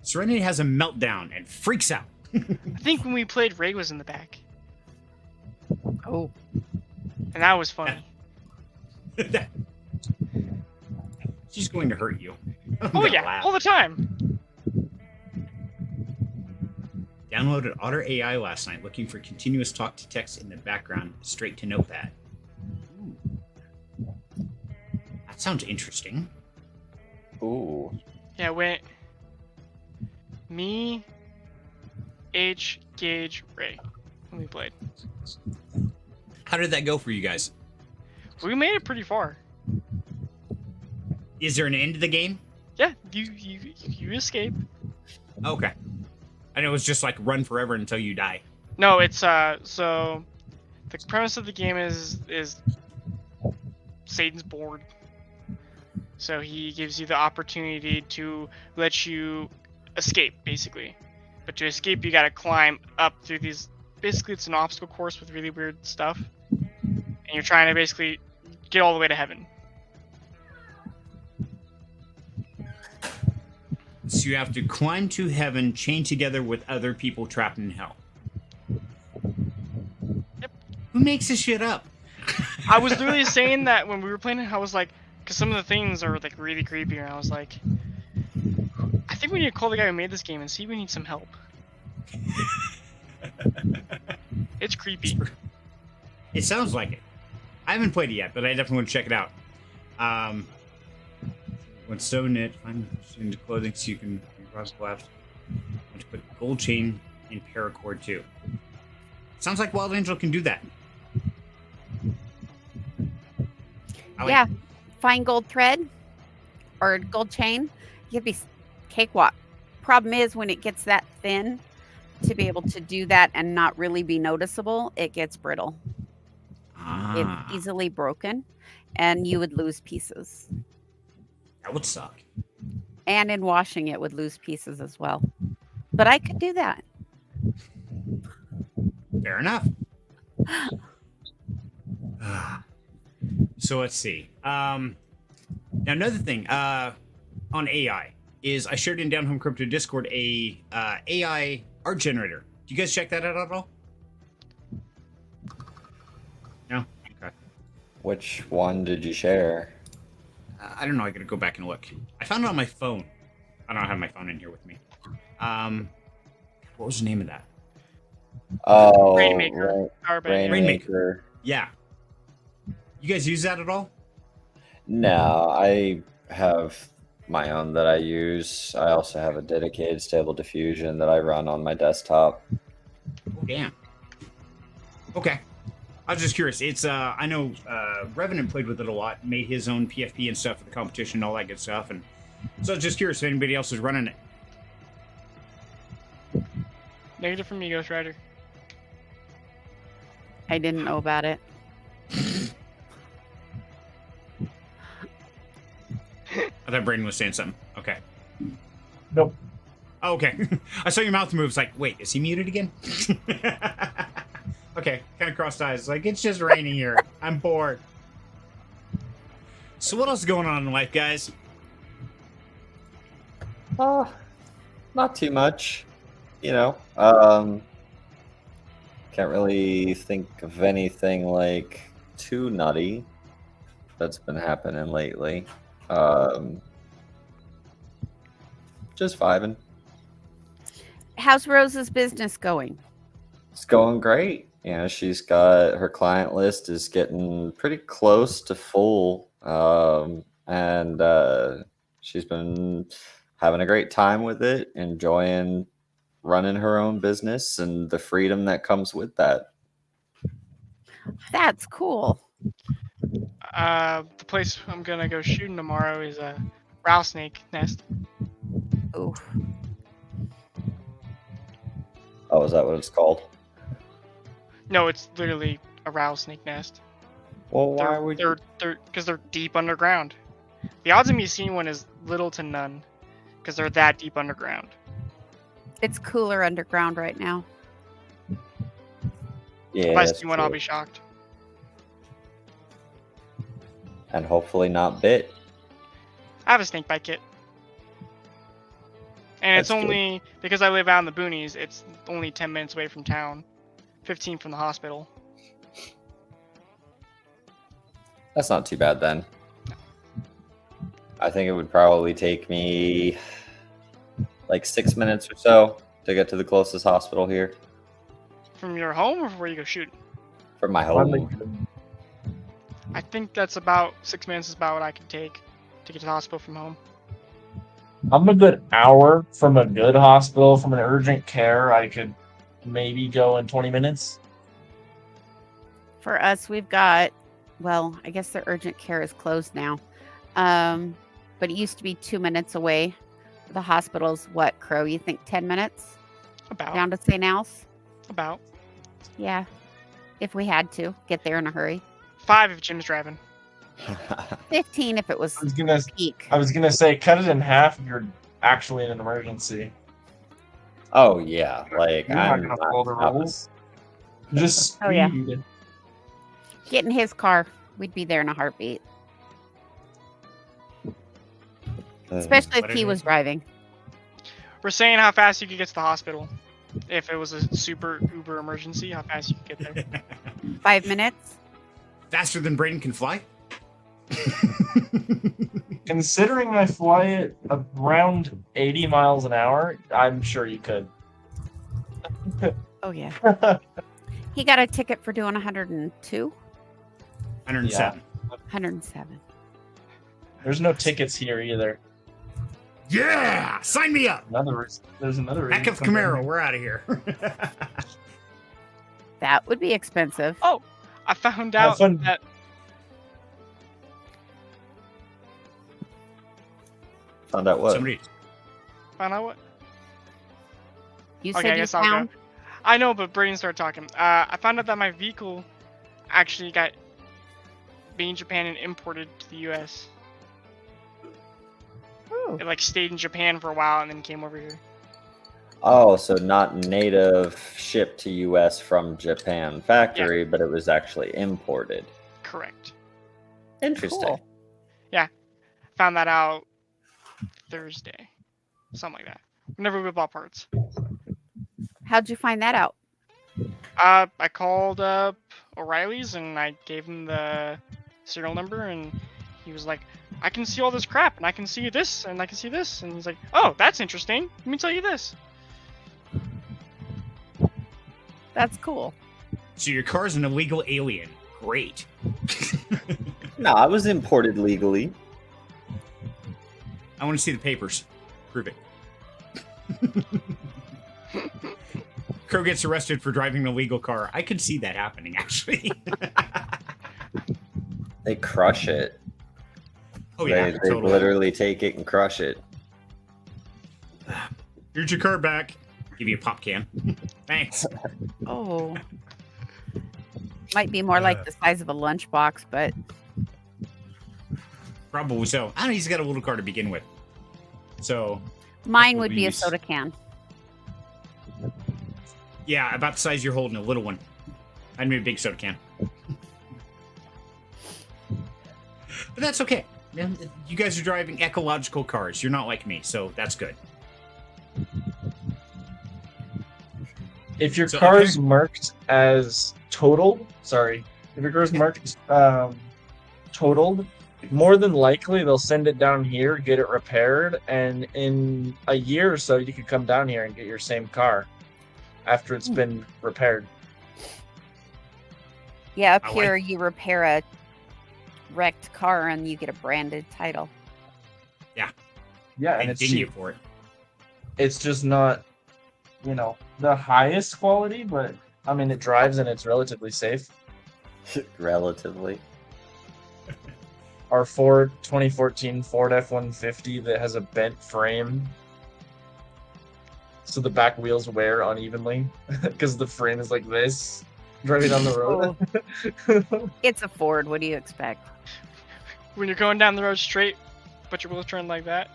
Serenity has a meltdown and freaks out. I think when we played, Ray was in the back, Oh. and that was funny. She's going to hurt you. Oh yeah, all the time. Downloaded Otter AI last night, looking for continuous talk to text in the background, straight to Notepad. Ooh. That sounds interesting. Ooh. Yeah, went me, H, Gage, Ray when we played. How did that go for you guys? We made it pretty far. Is there an end to the game? Yeah, you escape. Okay. I know it's just like run forever until you die. No, it's so the premise of the game is Satan's bored. So he gives you the opportunity to let you escape, basically. But to escape, you gotta climb up through these. Basically, it's an obstacle course with really weird stuff, and you're trying to basically get all the way to heaven. So you have to climb to heaven, chained together with other people trapped in hell. Yep. Who makes this shit up? I was literally saying that when we were playing it. I was like, because some of the things are like really creepy, and I was like, I think we need to call the guy who made this game and see if we need some help. It's creepy. It sounds like it. I haven't played it yet, but I definitely want to check it out. When so knit, find into clothing so you can cross collapse. Want to put gold chain in paracord too. Sounds like Wild Angel can do that. Yeah. Fine gold thread or gold chain. You'd be cakewalk. Problem is when it gets that thin, to be able to do that and not really be noticeable, it gets brittle. It's easily broken and you would lose pieces. That would suck. And in washing it would lose pieces as well. But I could do that. Fair enough. So let's see. Now another thing on AI is I shared in Down Home Crypto Discord a AI art generator. Do you guys check that out at all? No? Okay. Which one did you share? I don't know. I gotta go back and look. I found it on my phone. I don't have my phone in here with me. What was the name of that? Oh, Rainmaker. Rainmaker. Yeah. You guys use that at all? No, I have my own that I use. I also have a dedicated Stable Diffusion that I run on my desktop. Oh, damn. Okay. I was just curious. It's I know Revenant played with it a lot, made his own PFP and stuff for the competition and all that good stuff, and so I was just curious if anybody else is running it. Negative from me, Ghost Rider. I didn't know about it. I thought Brayden was saying something. Okay. Nope. Oh, okay. I saw your mouth move. It's like, wait, is he muted again? Okay, kind of crossed eyes. Like, it's just raining here. I'm bored. So what else is going on in life, guys? Not too much. You know, can't really think of anything like too nutty that's been happening lately. Just vibing. How's Rose's business going? It's going great. she's got her client list is getting pretty close to full, and she's been having a great time with it, enjoying running her own business and the freedom that comes with that. That's cool. The place I'm gonna go shooting tomorrow is a rattlesnake nest. Ooh. Oh, is that what it's called? No, it's literally a rattlesnake nest. Well, why would you? Because they're deep underground. The odds of me seeing one is little to none, because they're that deep underground. It's cooler underground right now. Yeah, If I that's see one, I'll true. be shocked. And hopefully not bit. I have a snake bite kit. And it's That's good. only, because I live out in the boonies, it's only 10 minutes away from town. 15 from the hospital. That's not too bad then. I think it would probably take me like 6 minutes or so to get to the closest hospital here From your home or where you go shoot? from my home. I think that's about 6 minutes is about what I can take to get to the hospital from home. I'm a good hour from a good hospital, from an urgent care. I could maybe go in 20 minutes. For us, we've got, well, I guess the urgent care is closed now. But it used to be 2 minutes away. The hospital's what, Crow? You think 10 minutes About. down to St. Al's? About. Yeah. If we had to get there in a hurry. 5 if Jim's driving. 15 if it was peak. I was gonna say, cut it in half if you're actually in an emergency. Oh yeah, like You're not I'm gonna not follow the stopping. rules. Just Oh, yeah. speed. Get in his car. We'd be there in a heartbeat. Especially if he was driving. We're saying how fast you could get to the hospital. If it was a super uber emergency, how fast you could get there. 5 minutes. Faster than Braden can fly? Considering I fly it around 80 miles an hour, I'm sure you could. Oh, yeah. He got a ticket for doing 102, 107. 107. There's no tickets here either. Yeah! Sign me up! There's another Back reason up Camaro, we're out of here. That would be expensive. Oh, I found Have out fun. that Found out what? Somebody. found out what? You Okay, said I you guess I'll go. found. I know, but Braden started talking. I found out that my vehicle actually got made in Japan and imported to the U.S. Ooh. It like stayed in Japan for a while and then came over here. Oh, so not native shipped to U.S. from Japan factory, but it was actually imported. Correct. Interesting. Cool. Found that out Thursday, something like that. Whenever we bought parts. How'd you find that out? I called up O'Reilly's and I gave him the serial number and he was like, I can see all this crap and I can see this and I can see this, and he's like, oh, that's interesting. Let me tell you this. That's cool. So your car's an illegal alien. Great. No, I was imported legally. I want to see the papers. Prove it. Crow gets arrested for driving an illegal car. I could see that happening, actually. They crush it. Oh, yeah. They Totally. literally take it and crush it. Here's your car back. Give you a pop can. Thanks. Oh. Might be more like the size of a lunchbox, but Probably so. I don't know. He's got a little car to begin with. So, mine What would would be you a use? soda can. yeah, about the size you're holding, a little one. I'd make a big soda can. But that's okay. You guys are driving ecological cars. You're not like me, so that's good. If your So, car's okay. marked as totaled, if your car's marked totaled, more than likely they'll send it down here, get it repaired, and in a year or so you could come down here and get your same car after it's been repaired. Yeah, up I like- here you repair a wrecked car and you get a branded title. Yeah, and And it's ding you cheap. for it. It's just not, the highest quality, but I mean, it drives and it's relatively safe. Relatively. Our 2014 Ford F-150 that has a bent frame, so the back wheels wear unevenly because the frame is like this, driving on the road. It's a Ford. What do you expect? When you're going down the road straight, but your wheels turn like that.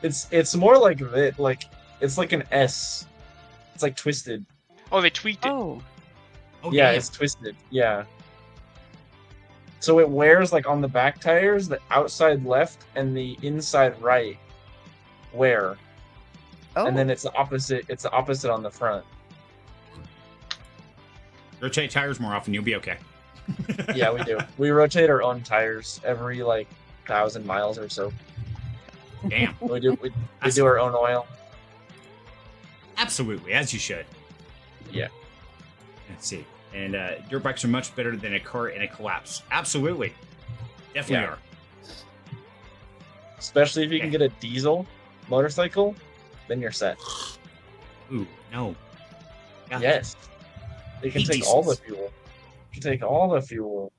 It's more like that, like it's like an S. It's like twisted. Oh, they tweaked it. Oh, Oh, Yeah, damn. it's twisted. Yeah. So it wears like on the back tires, the outside left and the inside right wear, oh, and then it's the opposite. It's the opposite on the front. Rotate tires more often, you'll be okay. Yeah, we do. We rotate our own tires every like 1,000 miles or so. Damn. We do our own oil. Absolutely, as you should. Yeah. Let's see. And dirt bikes are much better than a car in a collapse. Absolutely. Definitely Yeah. are. Especially if you can get a diesel motorcycle, then you're set. Ooh, no. God. Yes. It can Hate take all the diesels. fuel. It can take all the fuel.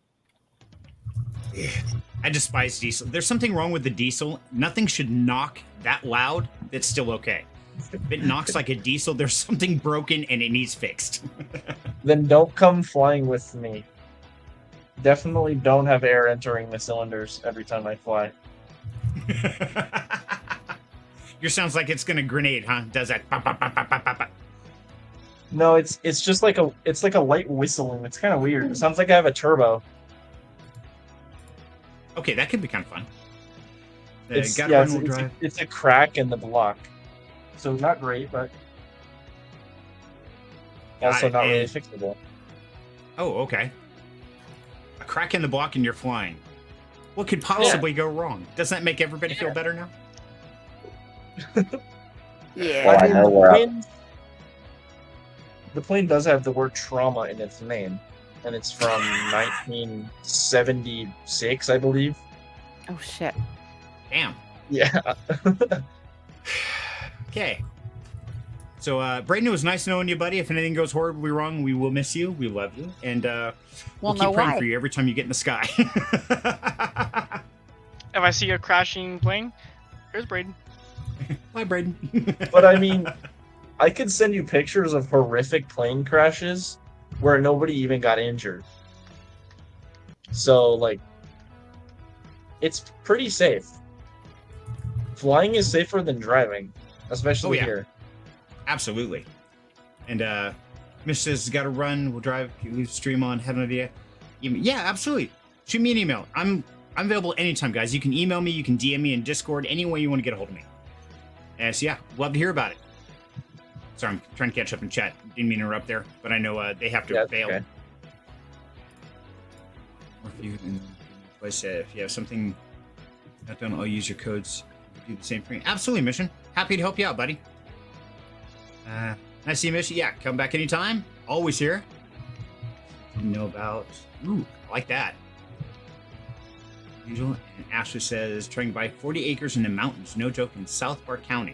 I despise diesel. There's something wrong with the diesel. Nothing should knock that loud that's still okay. If it knocks like a diesel, there's something broken and it needs fixed. Then don't come flying with me. Definitely don't have air entering the cylinders every time I fly. Yours sounds like it's gonna grenade, huh? Does that? Pop, pop, pop, pop, pop, pop, pop. No, it's just like a light whistling. It's kind of weird. It sounds like I have a turbo. Okay, that could be kind of fun. It's, Gotta yeah, run it's, wheel it's, drive. it's a crack in the block. So not great, but also not really and- fixable. Oh, okay. A crack in the block and you're flying. What could possibly go wrong? Doesn't that make everybody feel better now? yeah. Well, I know where The plane does have the word trauma in its name, and it's from 1976, I believe. Oh shit. Damn. Yeah. Okay. So, Brayden, it was nice knowing you, buddy. If anything goes horribly wrong, we will miss you. We love you. And we'll Well, keep no praying why. for you every time you get in the sky. If I see a crashing plane, here's Braden. Bye, Brayden. But I mean, I could send you pictures of horrific plane crashes where nobody even got injured. So, like, it's pretty safe. Flying is safer than driving, especially Oh, yeah. here. Absolutely. And Mish says, got to run. We'll drive. You leave the stream on. Have an idea. Yeah, absolutely. Shoot me an email. I'm available anytime, guys. You can email me. You can DM me in Discord. Any way you want to get a hold of me. So yeah, love to hear about it. Sorry, I'm trying to catch up in chat. Didn't mean to interrupt there, but I know they have to Yeah, it's bail. okay. Or if you, if you have something not done, I'll use your codes. Do the same thing. Absolutely, Mission. Happy to help you out, buddy. Nice to see you, Mission. Yeah, come back anytime. Always here. Didn't know about. Ooh, I like that. Usual. And Ashley says, trying to buy 40 acres in the mountains. No joke, in South Park County.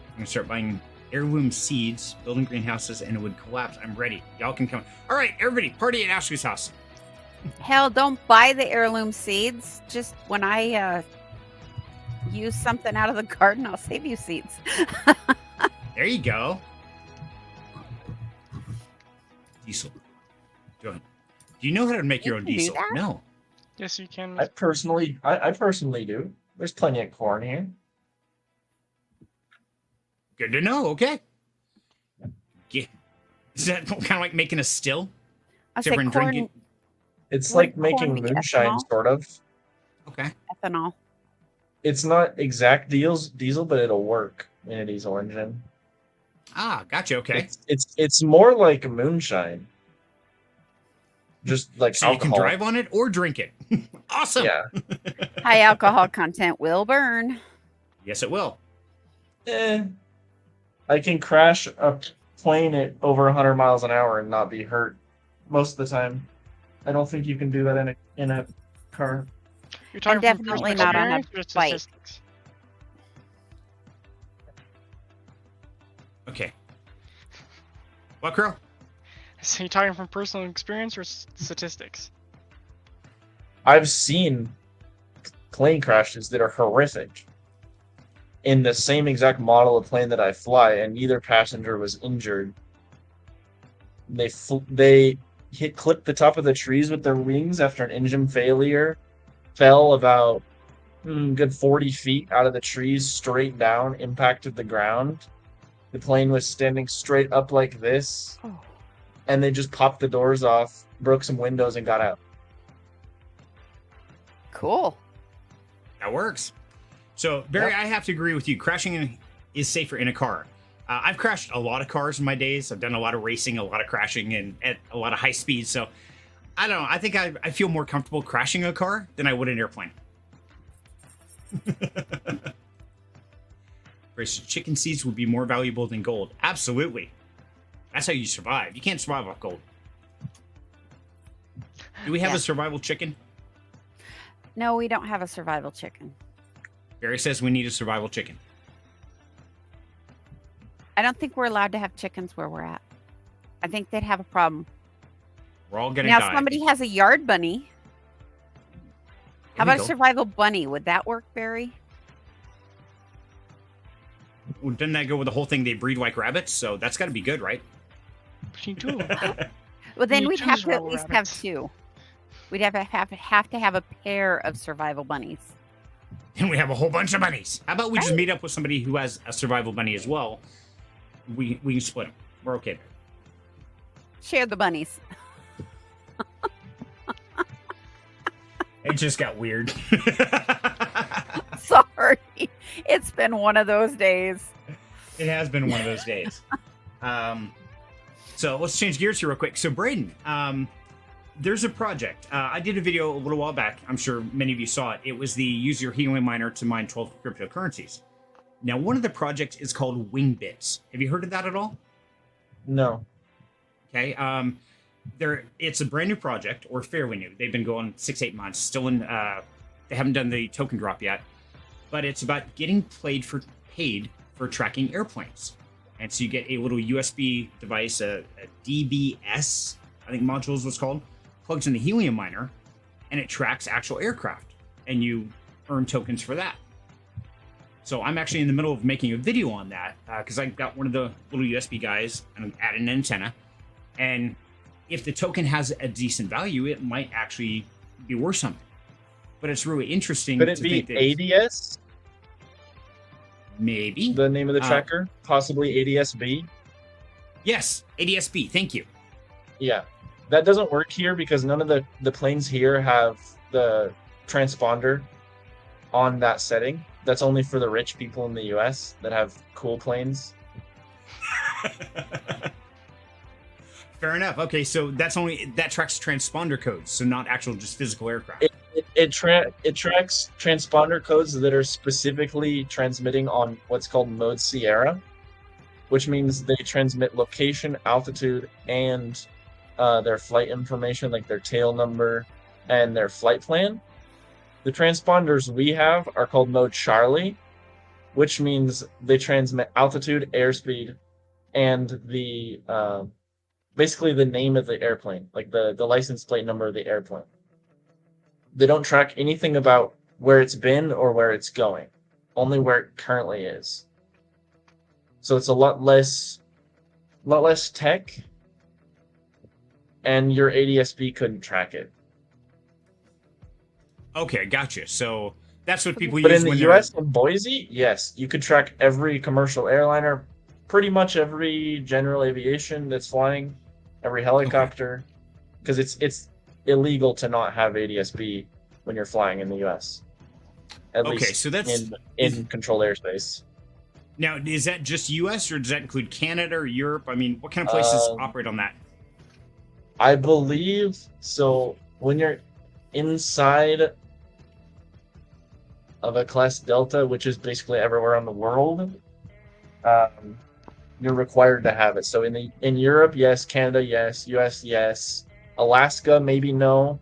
I'm gonna start buying heirloom seeds, building greenhouses, and it would collapse. I'm ready. Y'all can come. All right, everybody, party at Ashley's house. Hell, don't buy the heirloom seeds. Just when I use something out of the garden, I'll save you seeds. There you go. Diesel. Do you know how to make You your own can do diesel? that? No. Yes, you can. I personally do. There's plenty of corn here. Good to know. Okay. Yeah. Is that kind of like making a still? I Is say everyone corn, drinking? It's Would like making corn be moonshine, ethanol? sort of. Okay. ethanol. It's not exact diesel, but it'll work in a diesel engine. Ah, gotcha. Okay. It's more like moonshine. Just like So you alcohol. can drive on it or drink it. Awesome. Yeah. High alcohol content will burn. Yes, it will. I can crash a plane at over 100 miles an hour and not be hurt most of the time. I don't think you can do that in a car. You're talking And from definitely personal not on a experience or bike. statistics? Okay. What, Crow? So you're talking from personal experience or statistics? I've seen plane crashes that are horrific in the same exact model of plane that I fly, and neither passenger was injured. They clipped the top of the trees with their wings after an engine failure, fell about good 40 feet out of the trees straight down, impacted the ground. The plane was standing straight up like this, Oh. and they just popped the doors off, broke some windows, and got out. Cool. That works. So, Barry, Yep. I have to agree with you. Crashing is safer in a car. I've crashed a lot of cars in my days. I've done a lot of racing, a lot of crashing, and at a lot of high speeds. So, I don't know. I think I feel more comfortable crashing a car than I would an airplane. Chicken seeds would be more valuable than gold. Absolutely. That's how you survive. You can't survive off gold. Do we have Yeah. a survival chicken? No, we don't have a survival chicken. Barry says we need a survival chicken. I don't think we're allowed to have chickens where we're at. I think they'd have a problem. We're all gonna Now, die. somebody has a yard bunny. How There we about a go. survival bunny? Would that work, Barry? Well, doesn't that go with the whole thing? They breed like rabbits, so that's got to be good, right? But you do. Well, then You we'd choose have to at survival least rabbits. have two. We'd have to have a pair of survival bunnies. And we have a whole bunch of bunnies. How about we just Right. meet up with somebody who has a survival bunny as well? We can split them. We're okay there. Share the bunnies. It just got weird. Sorry. It's been one of those days. It has been one of those days. So let's change gears here real quick. So Braden, there's a project. I did a video a little while back. I'm sure many of you saw it. It was the use your helium miner to mine 12 cryptocurrencies. Now, one of the projects is called Wingbits. Have you heard of that at all? No. Okay. It's a brand new project, or fairly new. They've been going 6-8 months. Still in. They haven't done the token drop yet, but it's about getting paid for tracking airplanes. And so you get a little USB device, a DBS, I think module is what's called, plugs in the helium miner, and it tracks actual aircraft, and you earn tokens for that. So I'm actually in the middle of making a video on that because I got one of the little USB guys and added an antenna. And if the token has a decent value, it might actually be worth something. But it's really interesting. Could it to be think that ADS, maybe? the name of the tracker? Possibly ADSB? Yes, ADSB. Thank you. Yeah. That doesn't work here because none of the planes here have the transponder on that setting. That's only for the rich people in the US that have cool planes. Fair enough. Okay, so that tracks transponder codes, so not actual just physical aircraft. It tracks transponder codes that are specifically transmitting on what's called Mode Sierra, which means they transmit location, altitude, and their flight information, like their tail number and their flight plan. The transponders we have are called Mode Charlie, which means they transmit altitude, airspeed, and the basically the name of the airplane, like the license plate number of the airplane. They don't track anything about where it's been or where it's going, only where it currently is. So it's a lot less tech, and your ADSB couldn't track it. Okay, gotcha. So that's what people But use in the when US, in Boise, yes, you could track every commercial airliner, pretty much every general aviation that's flying, every helicopter, because it's illegal to not have ADSB when you're flying in the US. At least so that's in controlled airspace. now, is that just US or does that include Canada or Europe? I mean, what kind of places operate on that? I believe so. When you're inside of a class Delta, which is basically everywhere in the world, you're required to have it. So in Europe, yes. Canada, yes. US, yes. Alaska, maybe no.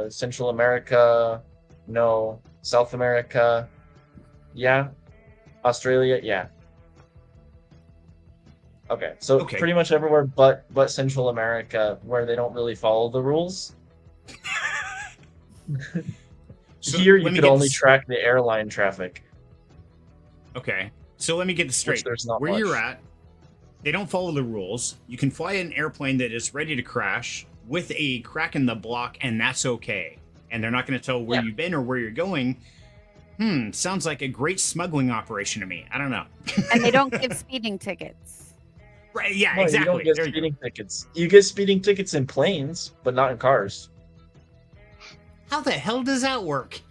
Central America, no. South America, yeah. Australia, yeah. Okay, so Okay. pretty much everywhere but Central America, where they don't really follow the rules. So Here, let you me could get only this- track the airline traffic. Okay. So let me get this straight. there's not Where much. you're at, they don't follow the rules. You can fly an airplane that is ready to crash with a crack in the block, and that's okay. And they're not going to tell where Yeah. you've been or where you're going. Sounds like a great smuggling operation to me. I don't know. And they don't give speeding tickets. Right? Yeah, No, exactly. you don't get There you go. speeding tickets. You get speeding tickets in planes, but not in cars. How the hell does that work?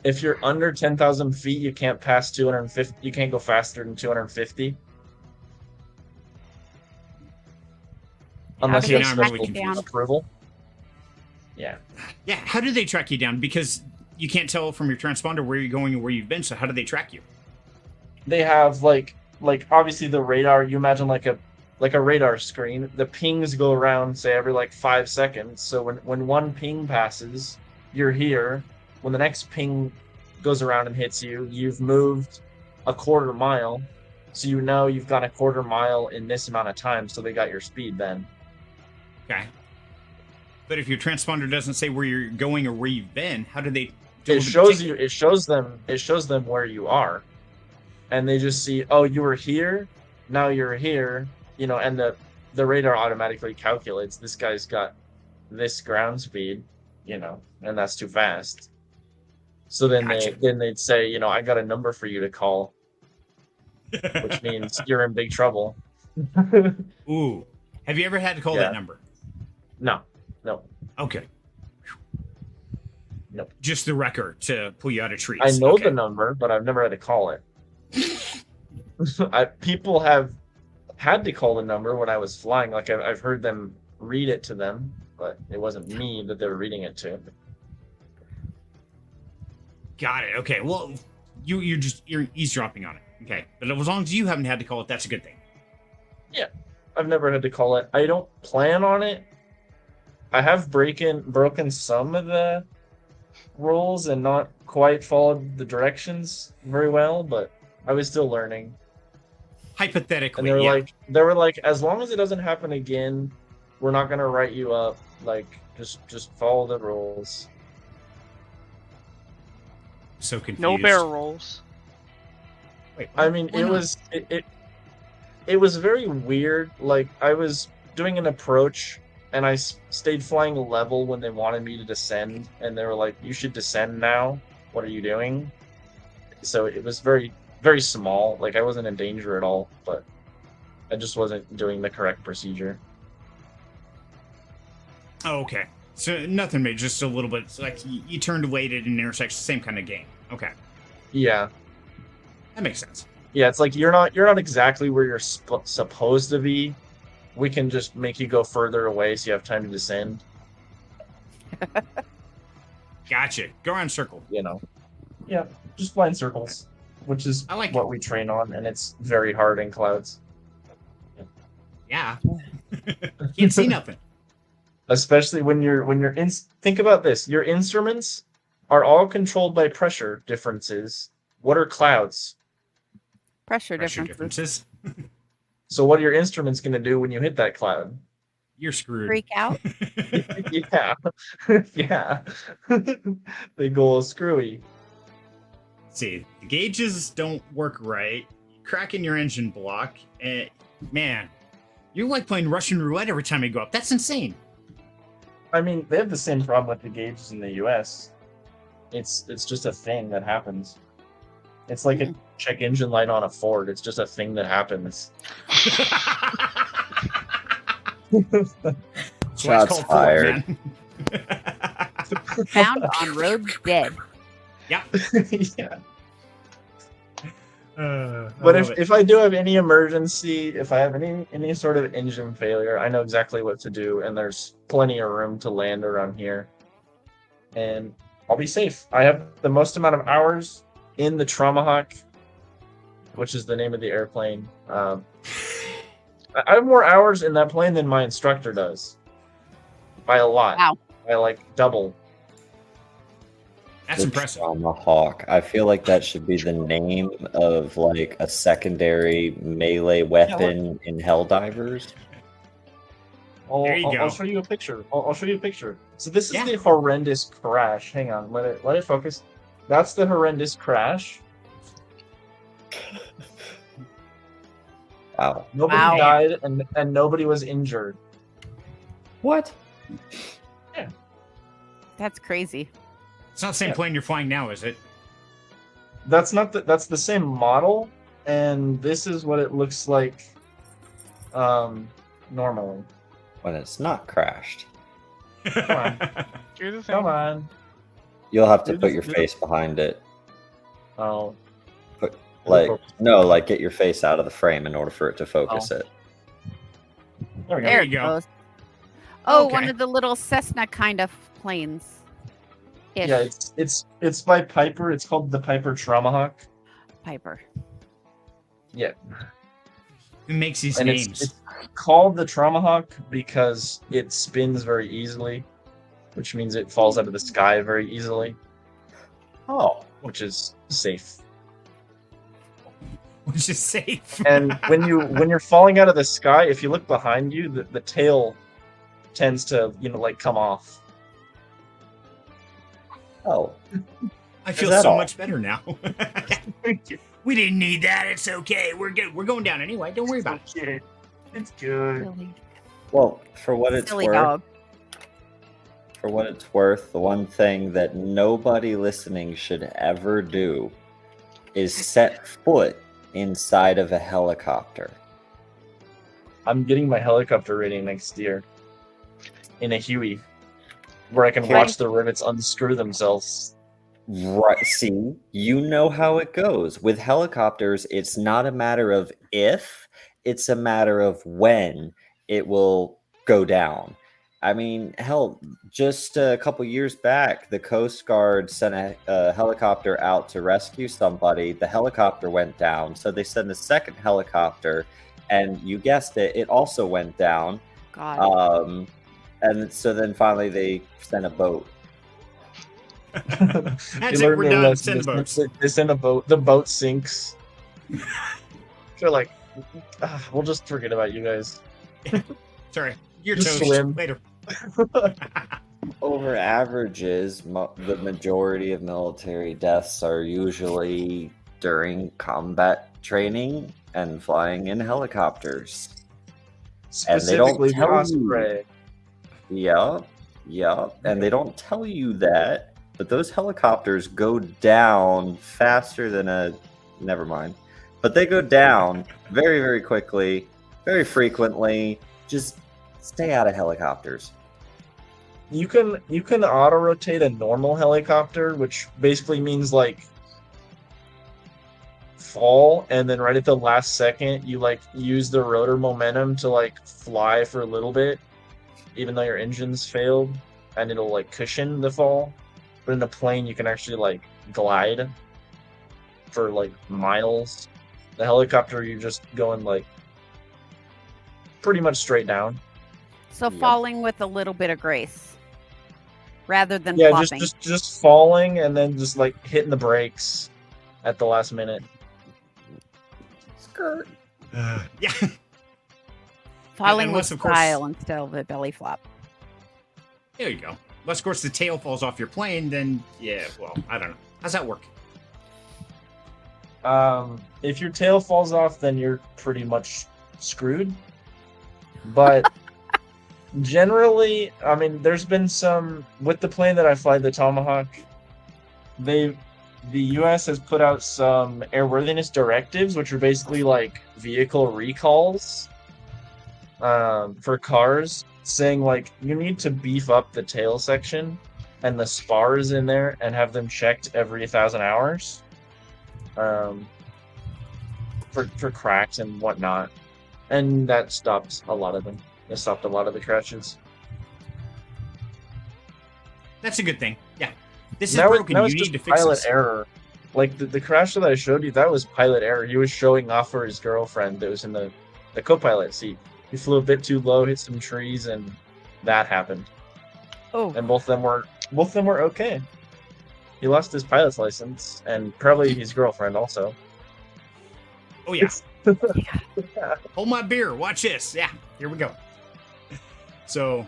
If you're under 10,000 feet, you can't pass 250. You can't go faster than 250. Unless do you they have track special you down? approval. Yeah. Yeah, how do they track you down? Because you can't tell from your transponder where you're going and where you've been, so how do they track you? They have like obviously the radar. You imagine like a radar screen. The pings go around, say, every like 5 seconds. So when one ping passes, you're here. When the next ping goes around and hits you, you've moved a quarter mile. So you know you've gone a quarter mile in this amount of time. So they got your speed then. Okay. But if your transponder doesn't say where you're going or where you've been, how do they deliver It the shows ticket? you. It shows them where you are, and they just see, oh, you were here. Now you're here. You know, and the radar automatically calculates this guy's got this ground speed. You know, and that's too fast. So then Gotcha. they'd say, you know, I got a number for you to call, which means you're in big trouble. Ooh. Have you ever had to call Yeah. that number? No. Okay. Nope. Just the record to pull you out of trees. I know Okay. the number, but I've never had to call it. People have had to call the number when I was flying. Like I've heard them read it to them, but it wasn't me that they were reading it to. Got it. Okay. Well, you're eavesdropping on it. Okay. But as long as you haven't had to call it, that's a good thing. I've never had to call it. I don't plan on it. I have broken some of the rules and not quite followed the directions very well, but I was still learning. Hypothetically, And they were yeah. they were like, as long as it doesn't happen again, we're not gonna write you up. Like, just follow the rules. So confused. No barrel rolls. Wait, I mean, why it not? was it was very weird. Like, I was doing an approach, and I stayed flying level when they wanted me to descend, and they were like, "You should descend now. What are you doing?" So it was very, very small. Like, I wasn't in danger at all, but I just wasn't doing the correct procedure. Oh, okay. So nothing major, just a little bit. It's like you turned away at an intersection, same kind of game. Okay, Yeah, that makes sense. yeah. It's like you're not exactly where you're supposed to be. We can just make you go further away so you have time to descend. Gotcha. Go around circle. You know. Yeah, just fly in circles, which is I like what we train on, and it's very hard in clouds. Yeah. Can't see nothing. Especially when you're in. Think about this: your instruments are all controlled by pressure differences. What are clouds? Pressure Pressure differences. differences. So what are your instruments going to do when you hit that cloud? You're screwed. Freak out. Yeah, yeah. They go all screwy. See, the gauges don't work right. You're cracking your engine block, and man, you're like playing Russian roulette every time you go up. That's insane. I mean, they have the same problem with the gauges in the U.S. It's just a thing that happens. It's like a check engine light on a Ford. It's just a thing that happens. That's why it's Shots called Ford, fired. man. Found on road dead. Yeah. Yeah. I But love it. if I do have any emergency, if I have any sort of engine failure, I know exactly what to do, and there's plenty of room to land around here, and I'll be safe. I have the most amount of hours in the Tomahawk, which is the name of the airplane. I have more hours in that plane than my instructor does. By a lot. Wow. By like double. That's The impressive. Tomahawk. I feel like that should be the name of like a secondary melee weapon in Helldivers. There you go. I'll show you a picture. I'll show you a picture. So this is Yeah. the horrendous crash. Hang on, let it focus. That's the horrendous crash. Wow. Nobody Wow. died and nobody was injured. What? That's crazy. It's not the same Yeah. plane you're flying now, is it? That's not that's the same model, and this is what it looks like normally. When it's not crashed. Come on. Do the thing. Come on. You'll have to Dude, put this- your this- face behind it. Oh. Like, no, like get your face out of the frame in order for it to focus it. There we go. There you it go. goes. Oh, one Okay. of the little Cessna kind of planes. Ish. Yeah, it's by Piper. It's called the Piper Tomahawk. Piper. Who makes these And names? it's called the Tomahawk because it spins very easily, which means it falls out of the sky very easily, Oh. which is safe. Which is safe. And when you're falling out of the sky, if you look behind you, the tail tends to like come off. Oh. I feel that so all? much better now. We didn't need that. It's okay. We're good. We're going down anyway. Don't worry about it. It's good. Silly, Well, for what it's silly worth, dog. the one thing that nobody listening should ever do is set foot inside of a helicopter. I'm getting my helicopter rating next year in a Huey, where I can Okay. watch the rivets unscrew themselves. Right. See, you know how it goes. With helicopters, it's not a matter of if, it's a matter of when it will go down. I mean, hell, just a couple years back, the Coast Guard sent a helicopter out to rescue somebody. The helicopter went down, so they sent a second helicopter, and you guessed it, it also went down. God. And so then finally they sent a boat. That's You it. learn We're their done. lesson. Send boats. They send a boat. The boat sinks. They're like, we'll just forget about you guys. Sorry. You're Just toast. swim. Later. Over averages, the majority of military deaths are usually during combat training and flying in helicopters. And they don't Specifically, the tell you. Osprey. Yeah, and they don't tell you that, but those helicopters go down faster than a. Never mind. But they go down very, very quickly, very frequently. Just stay out of helicopters. You can auto rotate a normal helicopter, which basically means like fall, and then right at the last second you like use the rotor momentum to like fly for a little bit, even though your engines failed, and it'll like cushion the fall. But in a plane you can actually like glide for like miles. The helicopter you're just going like pretty much straight down. So Yep. falling with a little bit of grace, rather than Yeah, flopping. just falling and then just like hitting the brakes at the last minute. Skirt. Yeah. Falling unless, with of course- style instead of a belly flop. There you go. Unless, of course, the tail falls off your plane, then, yeah, well, I don't know. How's that work? If your tail falls off, then you're pretty much screwed. But generally, I mean, there's been some with the plane that I fly, the Tomahawk. The U.S. has put out some airworthiness directives, which are basically like vehicle recalls for cars, saying like you need to beef up the tail section and the spars in there and have them checked every 1,000 hours. For cracks and whatnot, and that stopped a lot of them. It stopped a lot of the crashes. That's a good thing. Yeah. This is Now broken. it's You just need to fix pilot this. error. Like the crash that I showed you, that was pilot error. He was showing off for his girlfriend that was in the the co-pilot seat. He flew a bit too low, hit some trees, and that happened. Oh, And both of them were okay. He lost his pilot's license and probably his girlfriend also. Oh yeah. Hold my beer. Watch this. Yeah, here we go. So,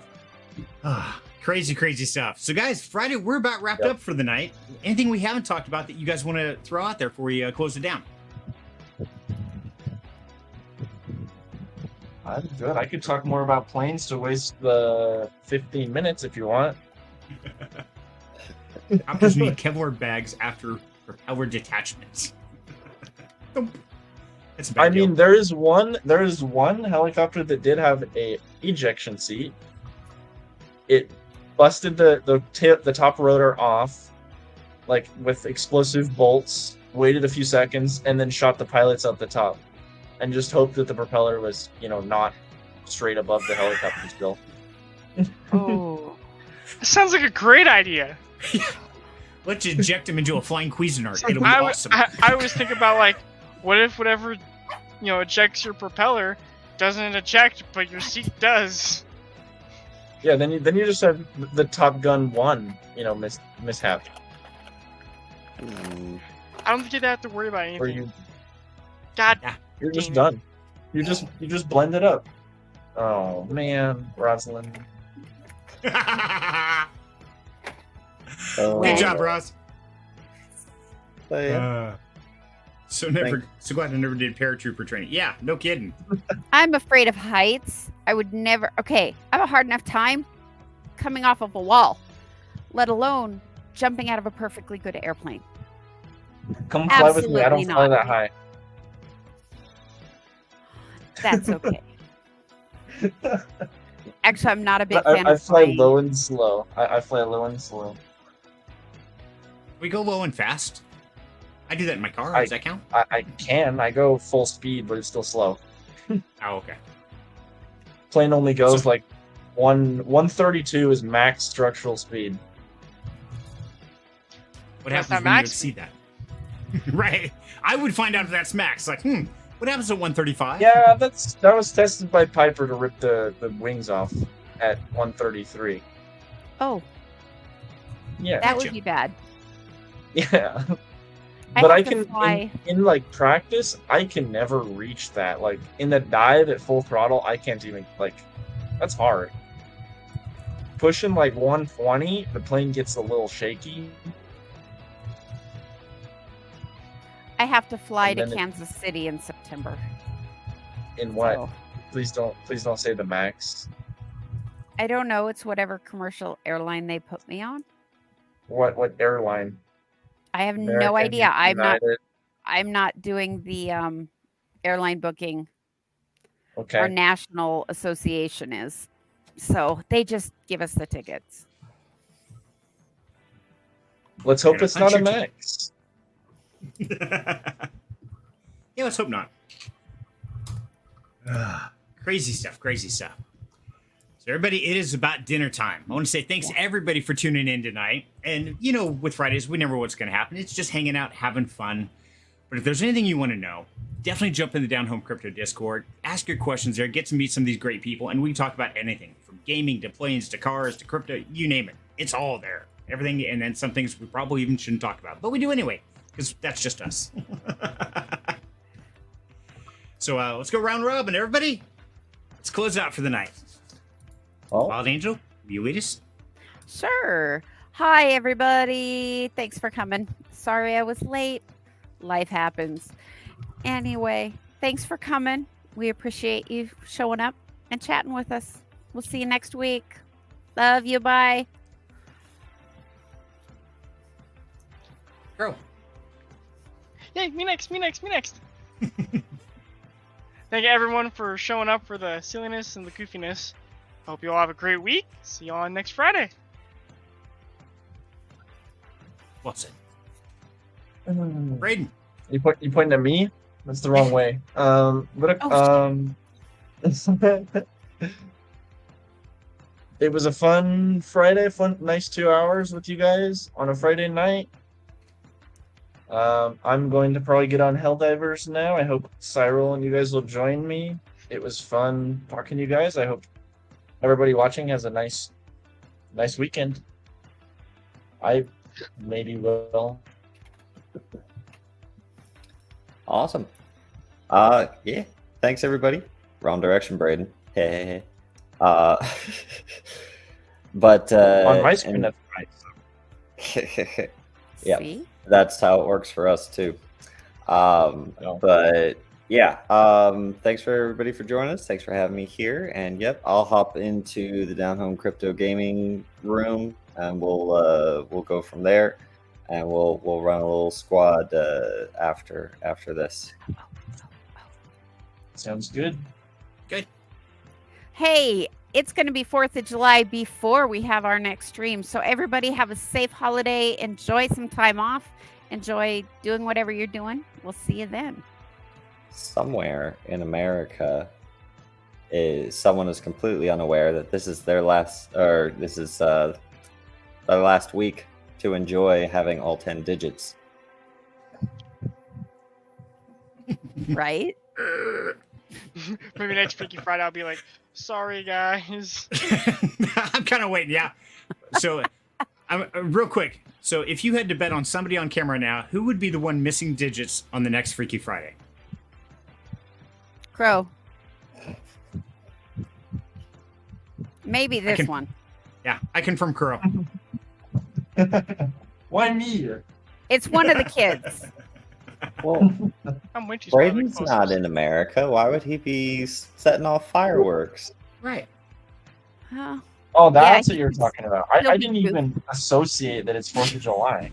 crazy stuff. So, guys, Friday, we're about wrapped up for the night. Anything we haven't talked about that you guys want to throw out there before we close it down? I'm good. I could talk more about planes to waste the 15 minutes if you want. Copters need Kevlar bags after propeller detachments. That's a bad I deal. mean, there is one helicopter that did have a ejection seat. It busted the top rotor off, like with explosive bolts. Waited a few seconds and then shot the pilots out the top, and just hoped that the propeller was, not straight above the helicopter still. oh. That sounds like a great idea. Let's inject him into a flying Cuisinart. It'll be I awesome. always think about, like, what if whatever, ejects your propeller doesn't eject, but your seat does? Yeah, then you just have the Top Gun 1, mishap. I don't think you'd have to worry about Or anything. God, you're just Dang done. You just blend it up. Oh man, Rosalind. Oh, Good job, Ross. yeah. So glad I never did paratrooper training. Yeah, no kidding. I'm afraid of heights. I would never. Okay, I have a hard enough time coming off of a wall, let alone jumping out of a perfectly good airplane. Come fly with me. I don't Absolutely fly not. that high. That's okay. Actually, I'm not a big fan I of fly flying. low and slow. I fly low and slow. We go low and fast. I do that in my car. I- Does that count? I can. I go full speed, but it's still slow. Oh, okay. Plane only goes So- like 132 is max structural speed. What That's happens not when you max exceed that? Right. I would find out if that's max. Like, what happens at 135? Yeah, that was tested by Piper to rip the wings off at 133. Oh, Yeah. that Gotcha. would be bad. Yeah. I But have I to can fly. in like practice, I can never reach that. Like in the dive at full throttle, I can't even that's hard. Pushing like 120, the plane gets a little shaky. I have to fly And to then it- Kansas City in September. In what? So, Please don't say the max. I don't know. It's whatever commercial airline they put me on. What airline? I have no American, idea. United? I'm not doing the airline booking. Okay. Our national association is. So they just give us the tickets. Let's hope Yeah, it's not a punch your max. Yeah, let's hope not. Crazy stuff. So everybody, it is about dinner time. I want to say thanks to everybody for tuning in tonight. And with Fridays, we never know what's going to happen. It's just hanging out, having fun. But if there's anything you want to know, definitely jump in the Down Home Crypto Discord, ask your questions there, get to meet some of these great people, and we can talk about anything from gaming to planes to cars to crypto, you name it. It's all there. Everything, and then some things we probably even shouldn't talk about, but we do anyway, because that's just us. So let's go round robin, everybody. Let's close out for the night. Well, Wild Angel, will you lead us? Sure. Hi, everybody. Thanks for coming. Sorry I was late. Life happens. Anyway, thanks for coming. We appreciate you showing up and chatting with us. We'll see you next week. Love you. Bye. Girl. Yay, me next. Thank you everyone for showing up for the silliness and the goofiness. Hope you all have a great week. See you all next Friday. What's it? Braden. You pointing at me? That's the wrong way. It was a fun Friday, nice 2 hours with you guys on a Friday night. I'm going to probably get on Helldivers now. I hope Cyril and you guys will join me. It was fun talking to you guys. I hope everybody watching has a nice weekend. I maybe will. Awesome. Yeah. Thanks everybody. Wrong direction, Braden. Hey. But On my screen, and- that's right. Yeah. See? That's how it works for us too. But yeah, thanks for everybody for joining us. Thanks for having me here. And yep, I'll hop into the Down Home Crypto Gaming room, and we'll go from there, and we'll run a little squad after this. Sounds good. Hey, it's going to be 4th of July before we have our next stream. So everybody have a safe holiday. Enjoy some time off. Enjoy doing whatever you're doing. We'll see you then. Somewhere in America, someone is completely unaware that this is their last, or this is their last week to enjoy having all 10 digits. Right? Maybe next Freaky Friday I'll be like, sorry guys. I'm kind of waiting. Yeah. So, real quick. So, if you had to bet on somebody on camera now, who would be the one missing digits on the next Freaky Friday? Crow. Maybe this one. Yeah, I confirm Kuro. Why me? It's one of the kids. Well, I'm Winchy's one of the Braden's closest. not in America. Why would he be setting off fireworks? Right. Huh? Oh, that's Yeah, what you're he's- talking about. he'll I be didn't even associate that it's 4th of July.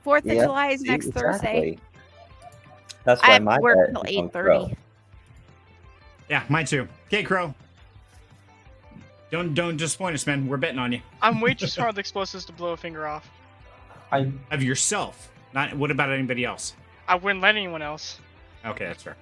4th of Yeah, July is see, next Thursday. exactly. That's I why have my to work bet till is on Crow. 8:30. Yeah, mine too. Okay, Crow. Don't disappoint us, man. We're betting on you. I'm way too smart with explosives to blow a finger off. Of yourself. Not. What about anybody else? I wouldn't let anyone else. Okay, that's fair.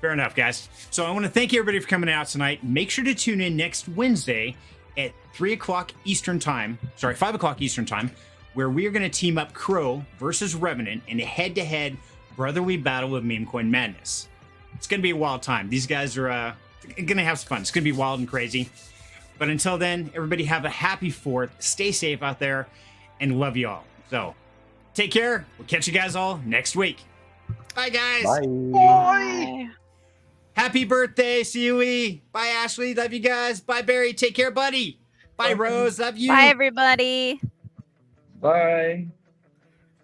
Fair enough, guys. So I want to thank everybody for coming out tonight. Make sure to tune in next Wednesday at 3 o'clock Eastern Time. Sorry, 5 o'clock Eastern Time, where we are going to team up Crow versus Revenant in a head-to-head brotherly battle of Meme Coin Madness. It's going to be a wild time. These guys are going to have some fun. It's going to be wild and crazy. But until then, everybody have a happy 4th. Stay safe out there, and love you all. So, take care. We'll catch you guys all next week. Bye, guys. Bye. Bye. Happy birthday, CUE. Bye, Ashley. Love you guys. Bye, Barry. Take care, buddy. Bye, Rose. Love you. Bye, everybody. Bye.